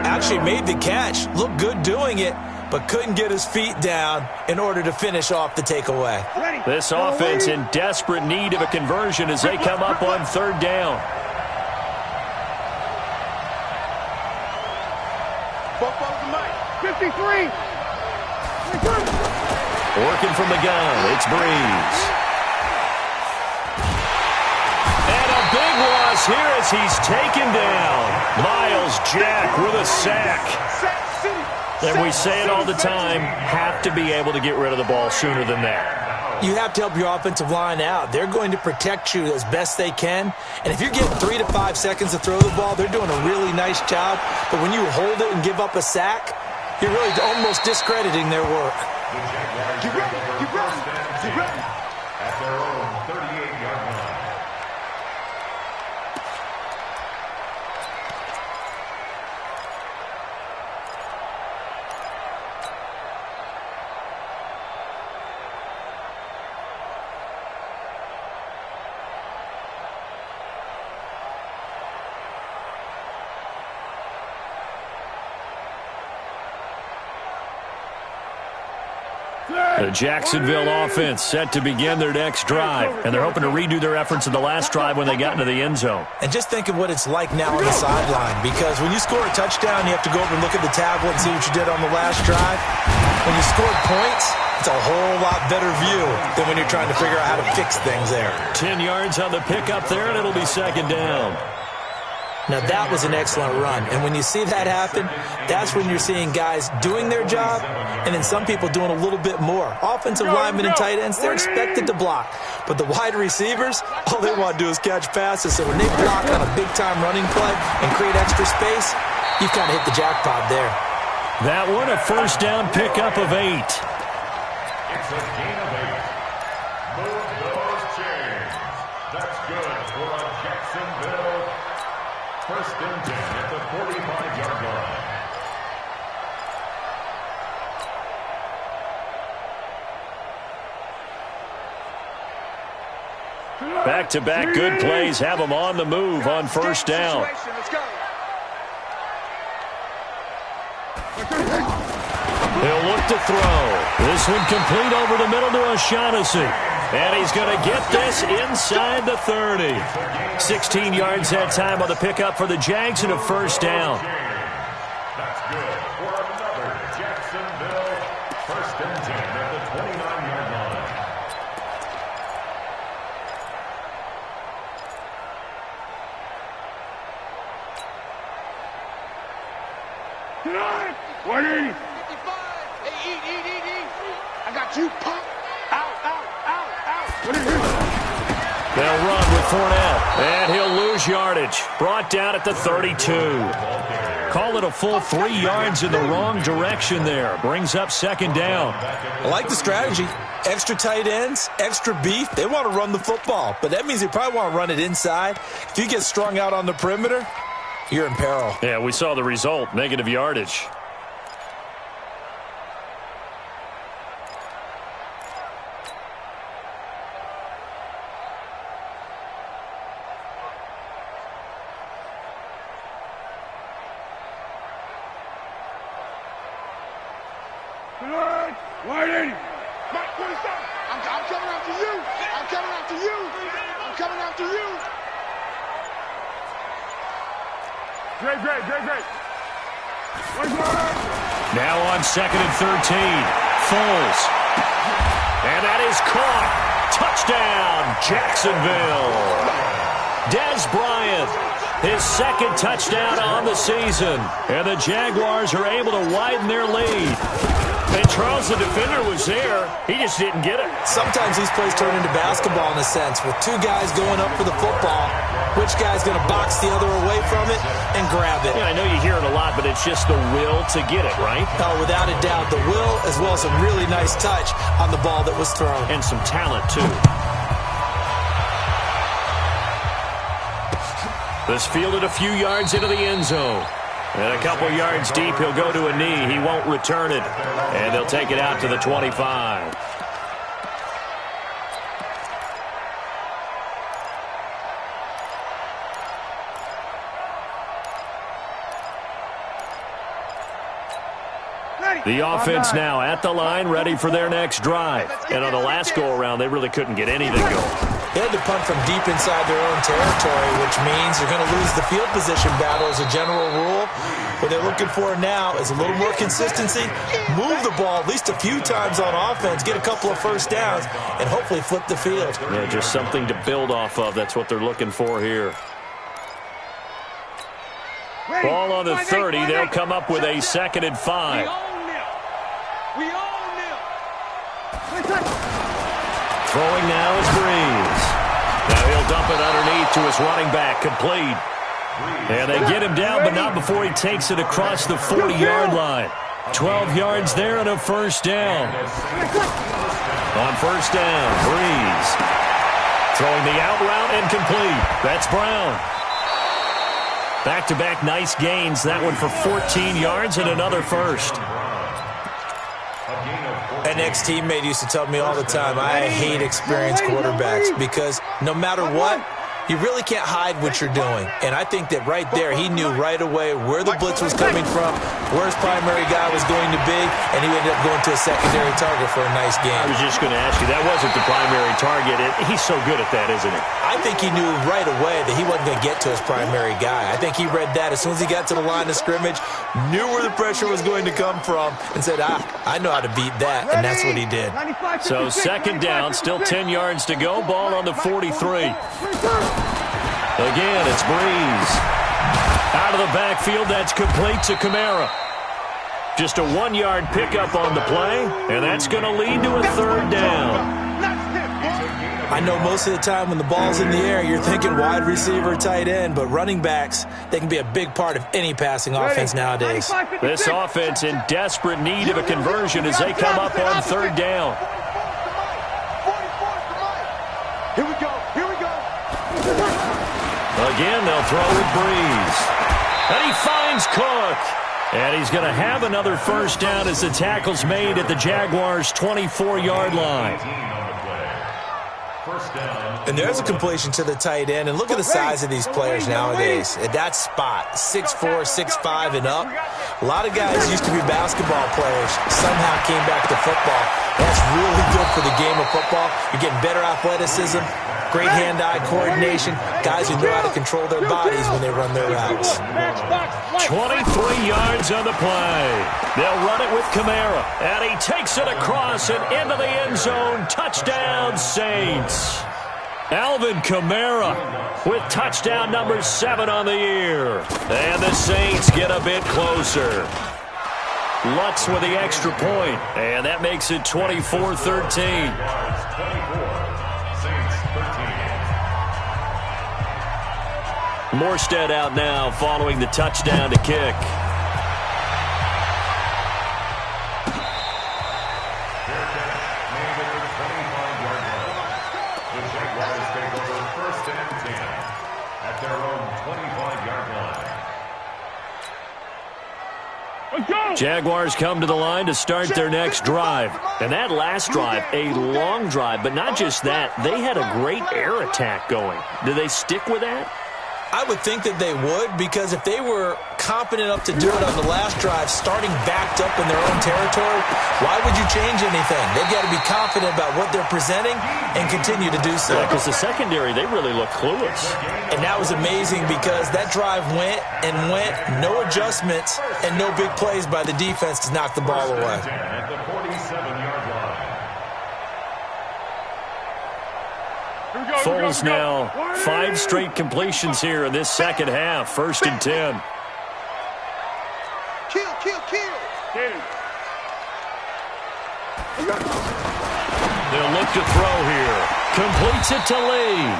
Actually made the catch, looked good doing it, but couldn't get his feet down in order to finish off the takeaway. This offense in desperate need of a conversion as they come up on 3rd down. Working from the gun, it's Breeze. And a big loss here as he's taken down. Miles Jack with a sack. And we say it all the time, have to be able to get rid of the ball sooner than that. You have to help your offensive line out. They're going to protect you as best they can. And if you're getting 3 to 5 seconds to throw the ball, they're doing a really nice job. But when you hold it and give up a sack, you're really almost discrediting their work. Keep running. At their own 38-yard line. The Jacksonville offense set to begin their next drive, and they're hoping to redo their efforts in the last drive when they got into the end zone. And just think of what it's like now on the sideline, because when you score a touchdown, you have to go over and look at the tablet and see what you did on the last drive. When you scored points, it's a whole lot better view than when you're trying to figure out how to fix things there. 10 yards on the pickup there, and it'll be 2nd down. Now, that was an excellent run. And when you see that happen, that's when you're seeing guys doing their job and then some people doing a little bit more. Offensive linemen and tight ends, they're expected to block. But the wide receivers, all they want to do is catch passes. So when they block on a big-time running play and create extra space, you've kind of hit the jackpot there. That one, a 1st down pickup of 8. It's a gain of 8. Move those chains. That's good for a Jacksonville 1st and 10 at the 45-yard line. Back-to-back good plays have them on the move on first down. Let's go. He'll look to throw. This one complete over the middle to O'Shaughnessy. And he's going to get this inside the 30. 16 yards that time on the pickup for the Jags and a first down. That's good for another Jacksonville first and 10 at the 29-yard line. Tonight, 180. 55. Hey, eat. I got you, pump. Out. They'll run with Fournette, and he'll lose yardage. Brought down at the 32. Call it a full 3 yards in the wrong direction there. Brings up second down. I like the strategy. Extra tight ends, extra beef. They want to run the football, but that means they probably want to run it inside. If you get strung out on the perimeter, you're in peril. Yeah, we saw the result, negative yardage. Tonight, 180. Mike, 47. I'm coming after you. I'm coming after you. Great. Now on second and 13. Foles. And that is caught. Touchdown, Jacksonville. Dez Bryant, his second touchdown on the season. And the Jaguars are able to widen their lead. And Charles, the defender, was there. He just didn't get it. Sometimes these plays turn into basketball in a sense, with two guys going up for the football. Which guy's going to box the other away from it and grab it? Yeah, I know you hear it a lot, but it's just the will to get it, right? Oh, without a doubt, the will as well as a really nice touch on the ball that was thrown. And some talent, too. This fielded a few yards into the end zone. And a couple yards deep, he'll go to a knee. He won't return it. And they'll take it out to the 25. The offense now at the line, ready for their next drive. And on the last go-around, they really couldn't get anything going. They had to punt from deep inside their own territory, which means they're going to lose the field position battle as a general rule. What they're looking for now is a little more consistency, move the ball at least a few times on offense, get a couple of first downs, and hopefully flip the field. Yeah, just something to build off of. That's what they're looking for here. Ball on the 30. They'll come up with a 2nd and 5. We own them. Throwing now is Breeze. Now he'll dump it underneath to his running back, complete. And they get him down, but not before he takes it across the 40-yard line. 12 yards there and a first down. On first down, Breeze. Throwing the out route and complete. That's Brown. Back-to-back nice gains. That one for 14 yards and another first. An ex-teammate used to tell me all the time, I hate experienced quarterbacks because no matter what, you really can't hide what you're doing. And I think that right there, he knew right away where the blitz was coming from, where his primary guy was going to be, and he ended up going to a secondary target for a nice game. I was just going to ask you, that wasn't the primary target. He's so good at that, isn't he? I think he knew right away that he wasn't going to get to his primary guy. I think he read that as soon as he got to the line of scrimmage, knew where the pressure was going to come from, and said, I know how to beat that, and that's what he did. So second down, still 10 yards to go, ball on the 43. Again, it's Breeze. Out of the backfield, that's complete to Kamara. Just a 1-yard pickup on the play, and that's going to lead to a 3rd down. I know most of the time when the ball's in the air, you're thinking wide receiver, tight end, but running backs, they can be a big part of any passing offense nowadays. This offense in desperate need of a conversion as they come up on 3rd down. Here we go. Again, they'll throw with Breeze. And he finds Cook. And he's going to have another first down as the tackle's made at the Jaguars' 24-yard line. First down. And there's a completion to the tight end. And look at the size of these players nowadays. At that spot, 6'4", 6'5", and up. A lot of guys used to be basketball players, somehow came back to football. That's really good for the game of football. You're getting better athleticism, great hand-eye coordination, guys who know how to control their bodies when they run their routes. 23 yards on the play. They'll run it with Kamara, and he takes it across and into the end zone. Touchdown, Saints. Alvin Kamara with touchdown number 7 on the year. And the Saints get a bit closer. Lutz with the extra point, and that makes it 24-13. Morstead out now following the touchdown to kick. Jaguars come to the line to start their next drive. And that last drive, a long drive, but not just that, they had a great air attack going. Do they stick with that? I would think that they would, because if they were confident enough to do it on the last drive, starting backed up in their own territory, why would you change anything? They've got to be confident about what they're presenting and continue to do so. Because the secondary, they really look clueless. And that was amazing because that drive went and went, no adjustments and no big plays by the defense to knock the ball away. At the 47-yard line. Foles now 5 straight completions here in this second half. 1st and 10. Kill. They'll look to throw here. Completes it to Lee.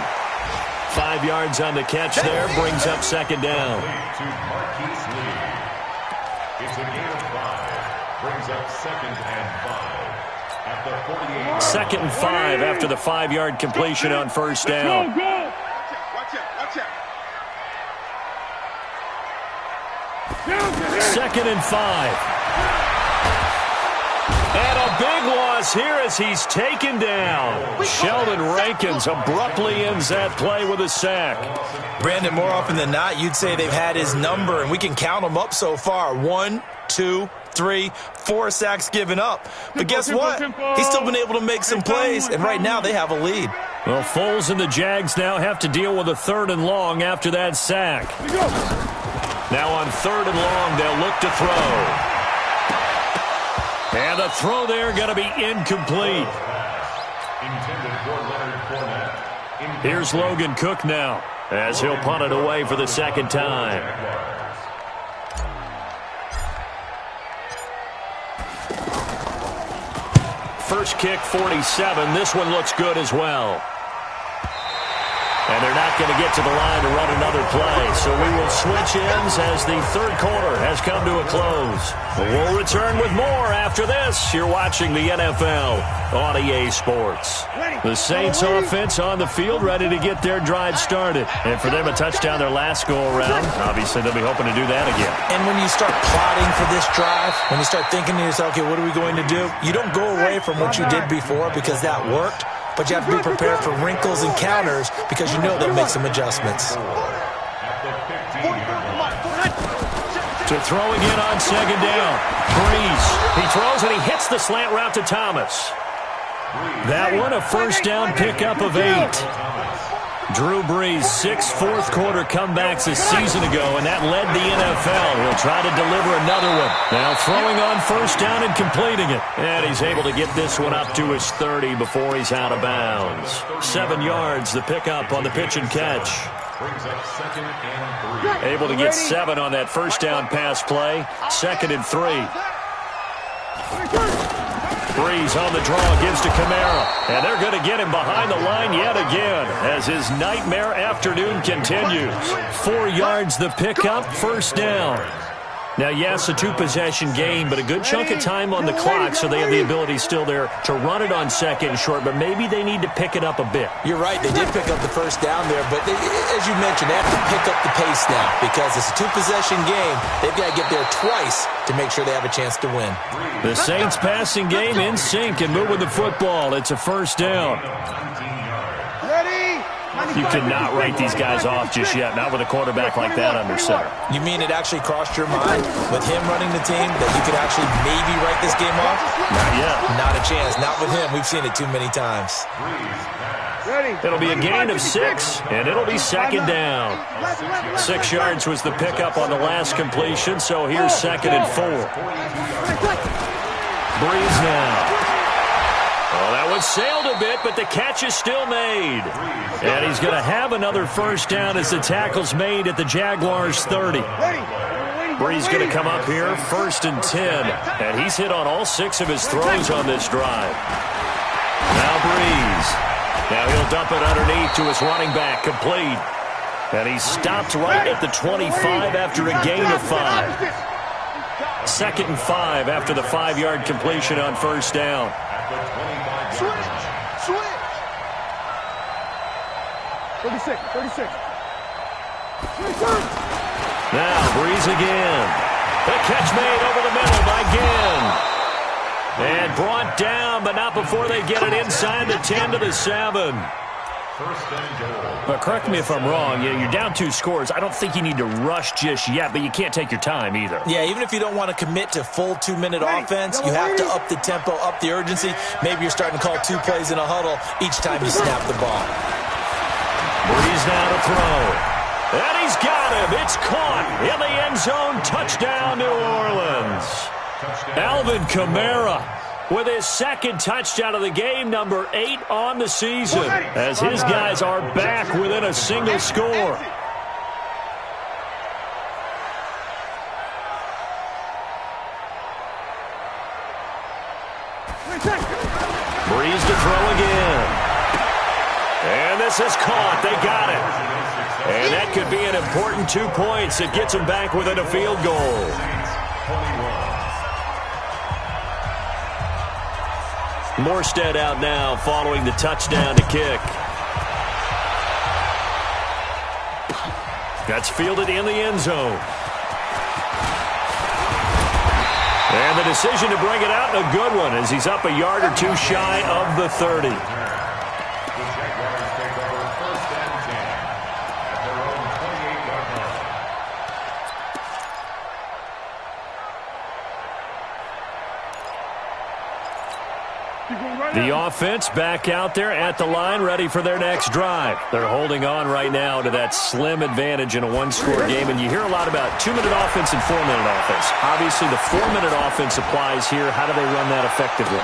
5 yards on the catch there. Brings up 2nd down. To Marquise Lee. It's a gain of 5. Brings up 2nd and 5. At the 48. 2nd and 5 after the 5-yard completion on 1st down. Watch out. 2nd and 5. And a big loss here as he's taken down. Sheldon Rankins abruptly ends that play with a sack. Brandon, more often than not, you'd say they've had his number, and we can count them up so far. 1, 2, 3, 4 sacks given up. But guess what? He's still been able to make some plays, and right now they have a lead. Well, Foles and the Jags now have to deal with a 3rd and long after that sack. Now on 3rd and long, they'll look to throw. And the throw there going to be incomplete. Here's Logan Cook now as he'll punt it away for the 2nd time. First kick, 47. This one looks good as well. And they're not going to get to the line to run another play. So we will switch ends as the 3rd quarter has come to a close. We'll return with more after this. You're watching the NFL on EA Sports. The Saints offense on the field, ready to get their drive started. And for them, a touchdown their last go-around. Obviously, they'll be hoping to do that again. And when you start plotting for this drive, when you start thinking to yourself, okay, what are we going to do? You don't go away from what you did before because that worked. But you have to be prepared for wrinkles and counters because you know they'll make some adjustments. To throw again on 2nd down. Breeze. He throws and he hits the slant route to Thomas. That one, a 1st down pickup of 8. Drew Brees, 6 fourth-quarter comebacks a season ago, and that led the NFL. He'll try to deliver another one. Now throwing on 1st down and completing it. And he's able to get this one up to his 30 before he's out of bounds. 7 yards, the pickup on the pitch and catch. Brings up 2nd and 3. Able to get 7 on that 1st down pass play. 2nd and 3. Breeze on the draw, gives to Kamara. And they're going to get him behind the line yet again as his nightmare afternoon continues. 4 yards the pickup, 1st down. Now, yes, a 2-possession game, but a good chunk of time on the clock, so they have the ability still there to run it on 2nd and short, but maybe they need to pick it up a bit. You're right. They did pick up the 1st down there, but as you mentioned, they have to pick up the pace now because it's a 2-possession game. They've got to get there twice to make sure they have a chance to win. The Saints passing game in sync and moving the football. It's a 1st down. 19 yards. You cannot write these guys off just yet, not with a quarterback like that under center. You mean it actually crossed your mind with him running the team that you could actually maybe write this game off? Not yet. Not a chance. Not with him. We've seen it too many times. It'll be a gain of 6, and it'll be second down. 6 yards was the pickup on the last completion, so here's 2nd and 4. Breeze now. Well, that one sailed a bit, but the catch is still made. And he's going to have another first down as the tackle's made at the Jaguars' 30. Breeze going to come up here, 1st and 10. And he's hit on all 6 of his throws on this drive. Now Breeze. Now he'll dump it underneath to his running back, complete. And he stopped right at the 25 after a gain of 5. 2nd and 5 after the 5-yard completion on first down. Switch. 36. Now Breeze again. The catch made over the middle by Ginn. And brought down, but not before they get it inside the 10 to the 7. But correct me if I'm wrong. You're down 2 scores. I don't think you need to rush just yet, but you can't take your time either. Yeah, even if you don't want to commit to full 2-minute offense, you have to up the tempo, up the urgency. Maybe you're starting to call 2 plays in a huddle each time you snap the ball. Breeze now to throw. And he's got him. It's caught in the end zone. Touchdown, New Orleans. Alvin Kamara with his 2nd touchdown of the game, number 8 on the season, as his guys are back within a single score. Breeze to throw again. And this is caught. They got it. And that could be an important 2 points. It gets them back within a field goal. Morstead out now following the touchdown to kick. That's fielded in the end zone. And the decision to bring it out, a good one, as he's up a yard or 2 shy of the 30. The offense back out there at the line, ready for their next drive. They're holding on right now to that slim advantage in a 1-score game, and you hear a lot about 2-minute offense and 4-minute offense. Obviously, the 4-minute offense applies here. How do they run that effectively?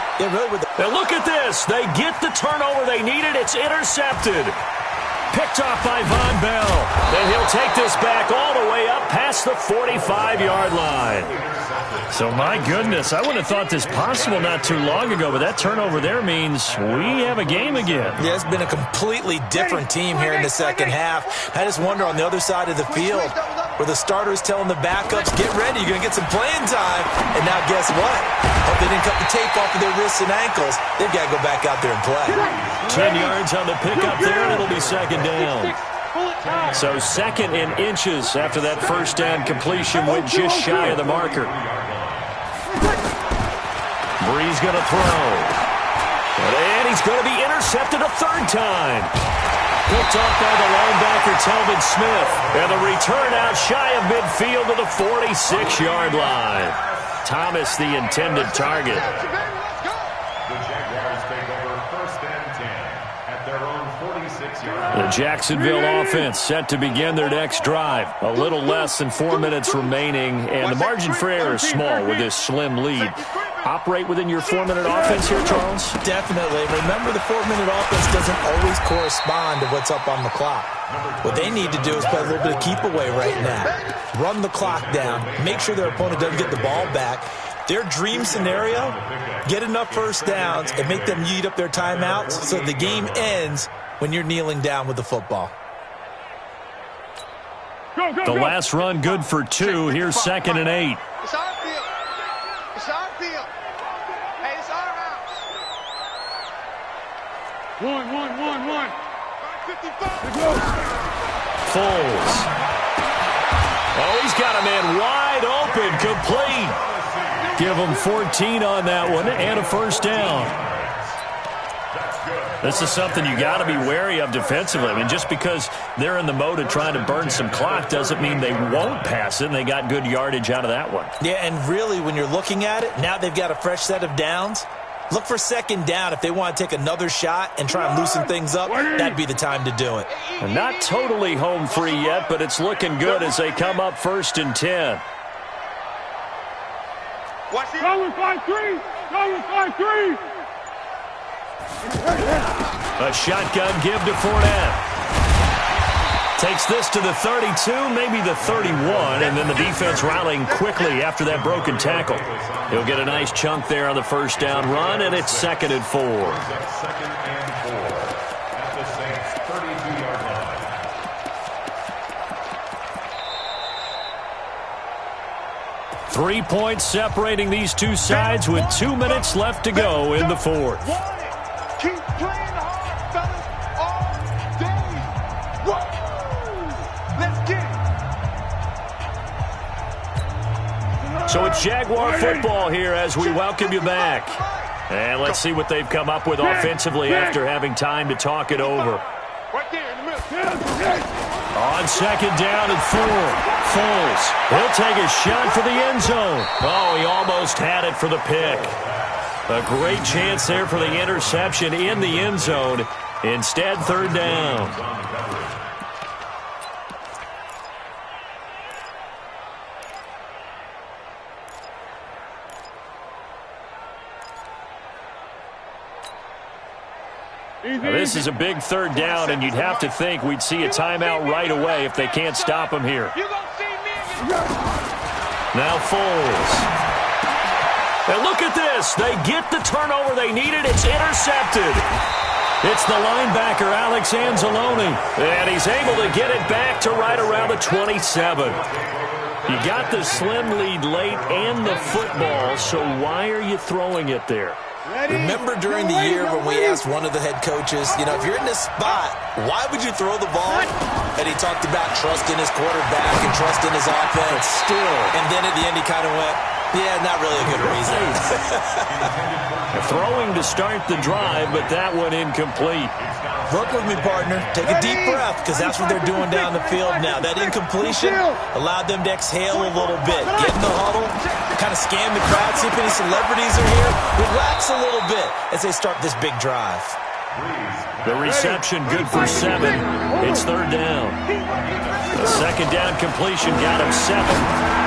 Now look at this. They get the turnover they needed. It's intercepted. Picked off by Von Bell. Then he'll take this back all the way up past the 45-yard line. So, my goodness, I wouldn't have thought this possible not too long ago, but that turnover there means we have a game again. Yeah, it's been a completely different team here in the second half. I just wonder on the other side of the field where the starters telling the backups, get ready, you're going to get some playing time. And now guess what? Hope they didn't cut the tape off of their wrists and ankles. They've got to go back out there and play. 10 yards on the pickup there, and it'll be second down. So 2nd in inches after that first down completion went just shy of the marker. Breeze going to throw. And he's going to be intercepted a 3rd time. Picked off by the linebacker, Telvin Smith. And the return out shy of midfield to the 46-yard line. Thomas, the intended target. The Jacksonville offense set to begin their next drive. A little less than 4 minutes remaining, and the margin for error is small with this slim lead. Operate within your 4-minute offense here, Charles? Definitely. Remember, the 4-minute offense doesn't always correspond to what's up on the clock. What they need to do is play a little bit of keep away right now. Run the clock down. Make sure their opponent doesn't get the ball back. Their dream scenario, get enough first downs and make them eat up their timeouts so the game ends when you're kneeling down with the football. The last run good for 2. Here's 2nd and 8. It's our field. It's our field. Hey, it's our house. One. 55. Foles. Oh, he's got a man wide open, complete. Give him 14 on that one and a first down. This is something you got to be wary of defensively. I mean, just because they're in the mode of trying to burn some clock doesn't mean they won't pass it, and they got good yardage out of that one. Yeah, and really, when you're looking at it, now they've got a fresh set of downs. Look for second down. If they want to take another shot and try and loosen things up, that'd be the time to do it. And not totally home free yet, but it's looking good as they come up 1st and 10. Watch it. Go with 5-3. Go with 5-3. A shotgun give to Fournette. Takes this to the 32, maybe the 31, and then the defense rallying quickly after that broken tackle. He'll get a nice chunk there on the first down run, and it's 2nd and 4. 2nd and 4 at the Saints' 32-yard line. 3 points separating these two sides with 2 minutes left to go in the fourth. Keep playing hard, fellas, all day. Woo! Let's get it. So it's Jaguar football here as we welcome you back. And let's see what they've come up with offensively after having time to talk it over. Right there in the middle. On 2nd down and 4. Foles. He'll take a shot for the end zone. Oh, he almost had it for the pick. A great chance there for the interception in the end zone. Instead, 3rd down. Now, this is a big 3rd down, and you'd have to think we'd see a timeout right away if they can't stop him here. Now Foles. And look at this. They get the turnover they needed. It's intercepted. It's the linebacker, Alex Anzalone. And he's able to get it back to right around the 27. You got the slim lead late and the football, so why are you throwing it there? Remember during the year when we asked one of the head coaches, if you're in this spot, why would you throw the ball? And he talked about trusting his quarterback and trusting his offense. Still. And then at the end he kind of went, yeah, not really a good reason. Throwing to start the drive, but that one incomplete. Work with me, partner. Take a deep breath, because that's what they're doing down the field now. That incompletion allowed them to exhale a little bit. Get in the huddle, kind of scan the crowd, see if any celebrities are here. Relax a little bit as they start this big drive. The reception good for 7. It's 3rd down. The 2nd down completion got him 7.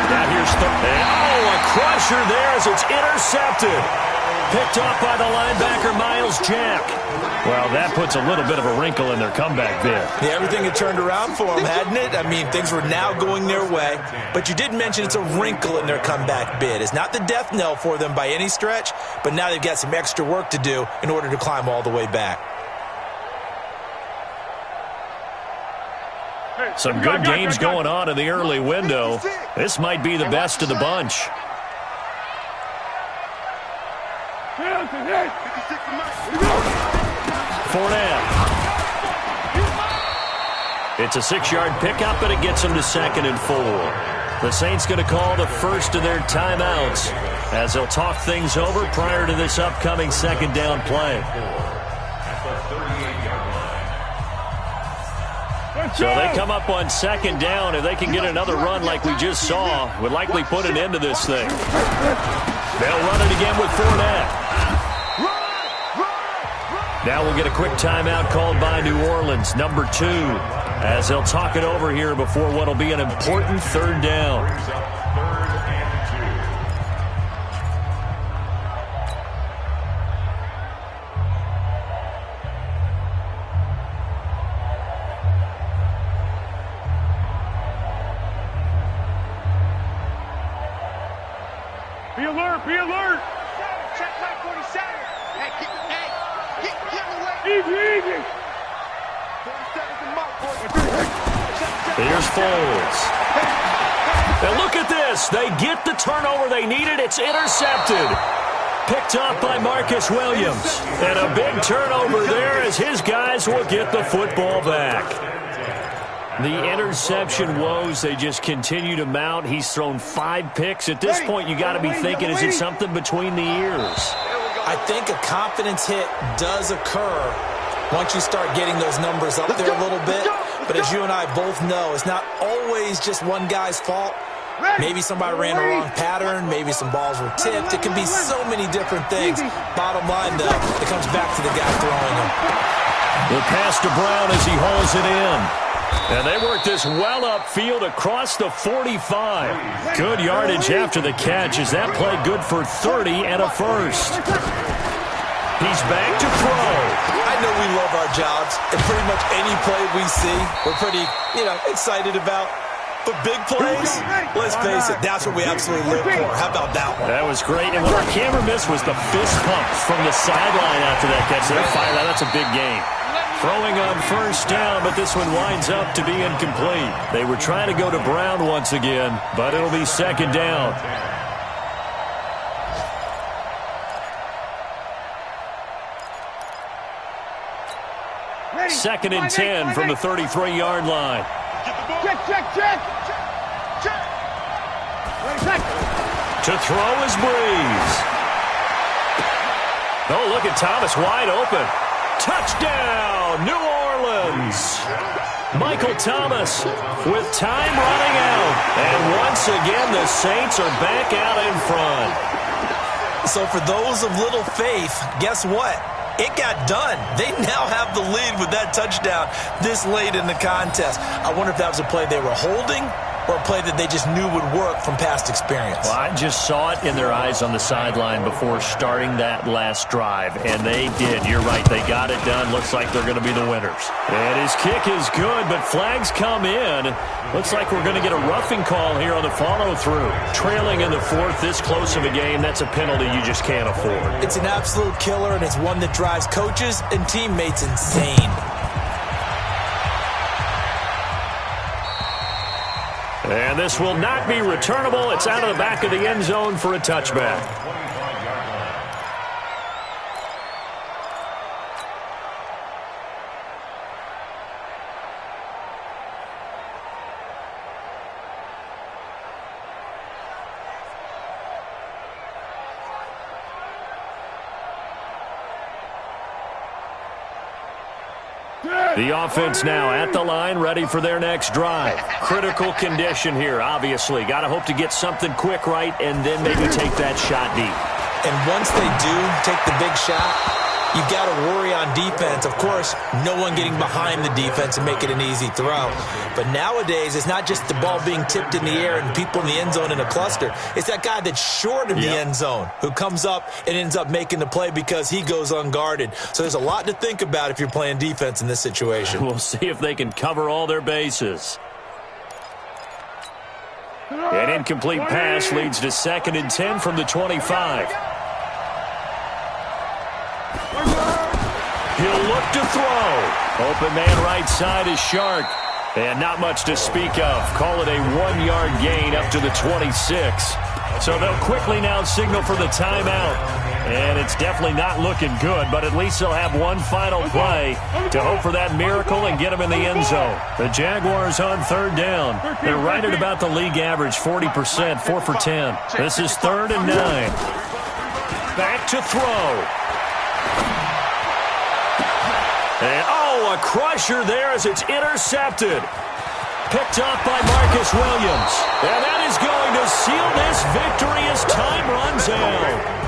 Now here's 3rd. Oh, a crusher there as it's intercepted. Picked off by the linebacker, Miles Jack. Well, that puts a little bit of a wrinkle in their comeback bid. Yeah, everything had turned around for them, hadn't it? I mean, things were now going their way. But you did mention it's a wrinkle in their comeback bid. It's not the death knell for them by any stretch, but now they've got some extra work to do in order to climb all the way back. Some good games going on in the early window. This might be the best of the bunch. Fournette. It's a 6-yard pickup, and it gets them to 2nd and 4. The Saints going to call the first of their timeouts as they'll talk things over prior to this upcoming 2nd down play. So they come up on 2nd down. If they can get another run like we just saw, would likely put an end to this thing. They'll run it again with Fournette. Now we'll get a quick timeout called by New Orleans, number 2, as they'll talk it over here before what will be an important 3rd down. Be alert, be alert. Check my 47. Hey, get away. Easy. 47's the mark, boy. Here's Foles. And look at this. They get the turnover they needed. It's intercepted. Picked off by Marcus Williams. And a big turnover there as his guys will get the football back. The interception woes, they just continue to mount. He's thrown 5 picks. At this point, you got to be thinking, is it something between the ears? There we go. I think a confidence hit does occur once you start getting those numbers up there a little bit. But as you and I both know, it's not always just one guy's fault. Maybe somebody ran a wrong pattern. Maybe some balls were tipped. It can be so many different things. Bottom line, though, it comes back to the guy throwing them. The pass to Brown as he hauls it in. And they work this well upfield across the 45. Good yardage after the catch as that play good for 30 and a first. He's back to throw. I know we love our jobs, and pretty much any play we see, we're pretty, excited about. But big plays, let's face it, that's what we absolutely live for. How about that one? That was great. And what our camera missed was the fist pump from the sideline after that catch. They're fired out. That's a big game. Throwing on first down, but this one winds up to be incomplete. They were trying to go to Brown once again, but it'll be second down. Second and 10 from the 33-yard line. Check. To throw is Breeze. Oh, look at Thomas wide open. Touchdown, New Orleans. Michael Thomas with time running out. And once again, the Saints are back out in front. So for those of little faith, guess what? It got done. They now have the lead with that touchdown this late in the contest. I wonder if that was a play they were holding or a play that they just knew would work from past experience. Well, I just saw it in their eyes on the sideline before starting that last drive, and they did. You're right. They got it done. Looks like they're going to be the winners. And his kick is good, but flags come in. Looks like we're going to get a roughing call here on the follow-through. Trailing in the fourth, this close of a game, that's a penalty you just can't afford. It's an absolute killer, and it's one that drives coaches and teammates insane. And this will not be returnable. It's out of the back of the end zone for a touchback. The offense now at the line, ready for their next drive. Critical condition here, obviously. Got to hope to get something quick right and then maybe take that shot deep. And once they do take the big shot, you've got to worry on defense. Of course, no one getting behind the defense and make it an easy throw. But nowadays, it's not just the ball being tipped in the air and people in the end zone in a cluster. It's that guy that's short of the end zone who comes up and ends up making the play because he goes unguarded. So there's a lot to think about if you're playing defense in this situation. We'll see if they can cover all their bases. An incomplete pass leads to second and 10 from the 25. He'll look to throw. Open man right side is Shark. And not much to speak of. Call it a 1-yard gain up to the 26. So they'll quickly now signal for the timeout. And it's definitely not looking good, but at least they'll have one final play to hope for that miracle and get them in the end zone. The Jaguars on third down. They're right at about the league average, 40%, 4 for 10. This is 3rd and 9. Back to throw. And, a crusher there as it's intercepted. Picked up by Marcus Williams. And that is going to seal this victory as time runs out.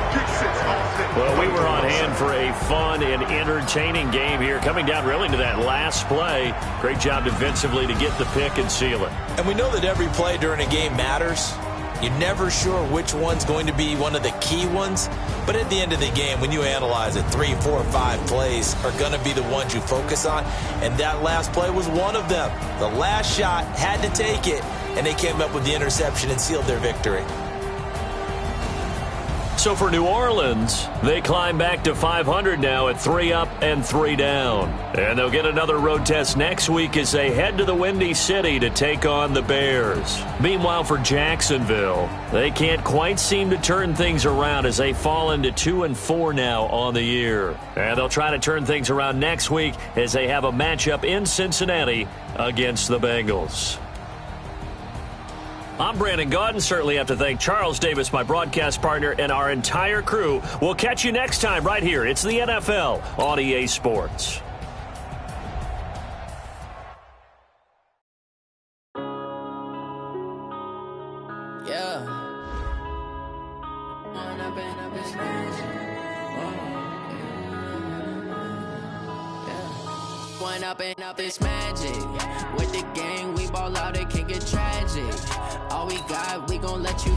Well, we were on hand for a fun and entertaining game here. Coming down really to that last play. Great job defensively to get the pick and seal it. And we know that every play during a game matters. You're never sure which one's going to be one of the key ones. But at the end of the game, when you analyze it, 3, 4, 5 plays are going to be the ones you focus on. And that last play was one of them. The last shot had to take it, and they came up with the interception and sealed their victory. So for New Orleans, they climb back to 500 now at 3 up and 3 down. And they'll get another road test next week as they head to the Windy City to take on the Bears. Meanwhile, for Jacksonville, they can't quite seem to turn things around as they fall into 2-4 now on the year. And they'll try to turn things around next week as they have a matchup in Cincinnati against the Bengals. I'm Brandon Gaudin. Certainly have to thank Charles Davis, my broadcast partner, and our entire crew. We'll catch you next time right here. It's the NFL on EA Sports. Up this magic. With the gang, we ball out, it can get tragic. All we got, we gon' let you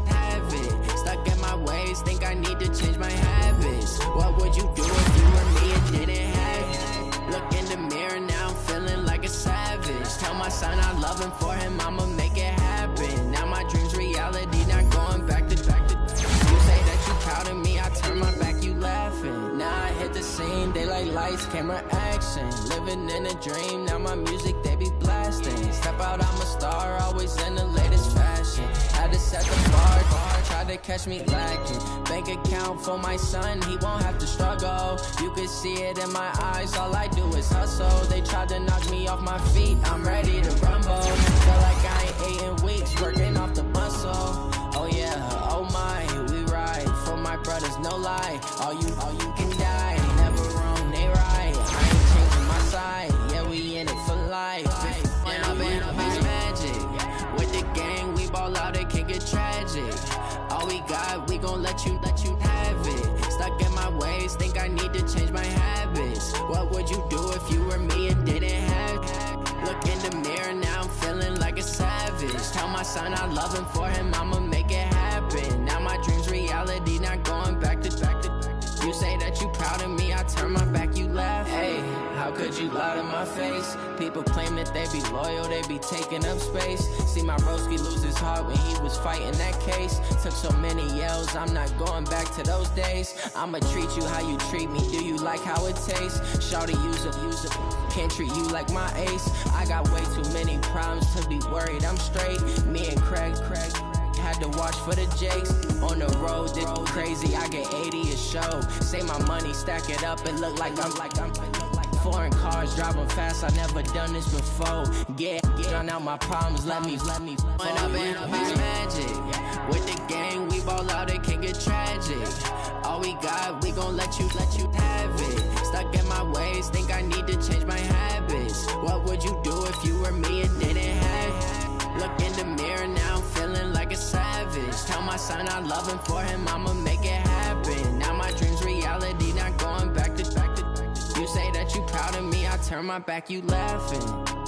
have it. Stuck in my ways, think I need to change my habits. What would you do if you were me and didn't have it? Look in the mirror, now I'm feeling like a savage. Tell my son I love him, for him I'ma make it happen. Now my dream's reality, not going back to. You say that you proud of me, I turn my back, you laughing. Now I hit the scene, they like lights, camera, action. Living in a dream, now my music they be blasting. Step out, I'm a star, always in the latest fashion. Had to set the bar, tried to catch me lacking. Bank account for my son, he won't have to struggle. You can see it in my eyes, all I do is hustle. They tried to knock me off my feet, I'm ready to rumble. Feel like I ain't ate in weeks, working off the muscle. Oh yeah, oh my, we ride for my brothers, no lie. All you can die, never wrong, they right. I ain't changing my side, yeah, we in it for life. When I've been up is magic. With the gang, we ball out, it can get tragic. All we got, we gon' let you have it. Stuck in my ways, think I need to change my habits. What would you do if you were me and didn't have it? Look in the mirror, now I'm feeling like a savage. Tell my son I love him, for him I'ma make it happen. Now my dream's reality, not going back to. You say that you proud of me, I turn my back, you laugh. Hey, how could you lie to my face? People claim that they be loyal, they be taking up space. See my broski lose his heart when he was fighting that case. Took so many yells, I'm not going back to those days. I'ma treat you how you treat me, do you like how it tastes? Shawty, use it, can't treat you like my ace. I got way too many problems to be worried, I'm straight. Me and Craig had to watch for the Jakes. On the road, this crazy, I get 80 a show. Say my money, stack it up, it look like I'm foreign cars, driving fast, I never done this before. Get drown out my problems, let me When I've been up is magic. With the gang, we ball out, it can get tragic. All we got, we gon' let you have it. Stuck in my ways, think I need to change my habits. What would you do if you were me and didn't have it? Look in the mirror, now I'm feeling like a savage. Tell my son I love him, for him I'ma make it happen. Now my dream's reality, not going back to. You say that you proud of me, I turn my back, you laughing.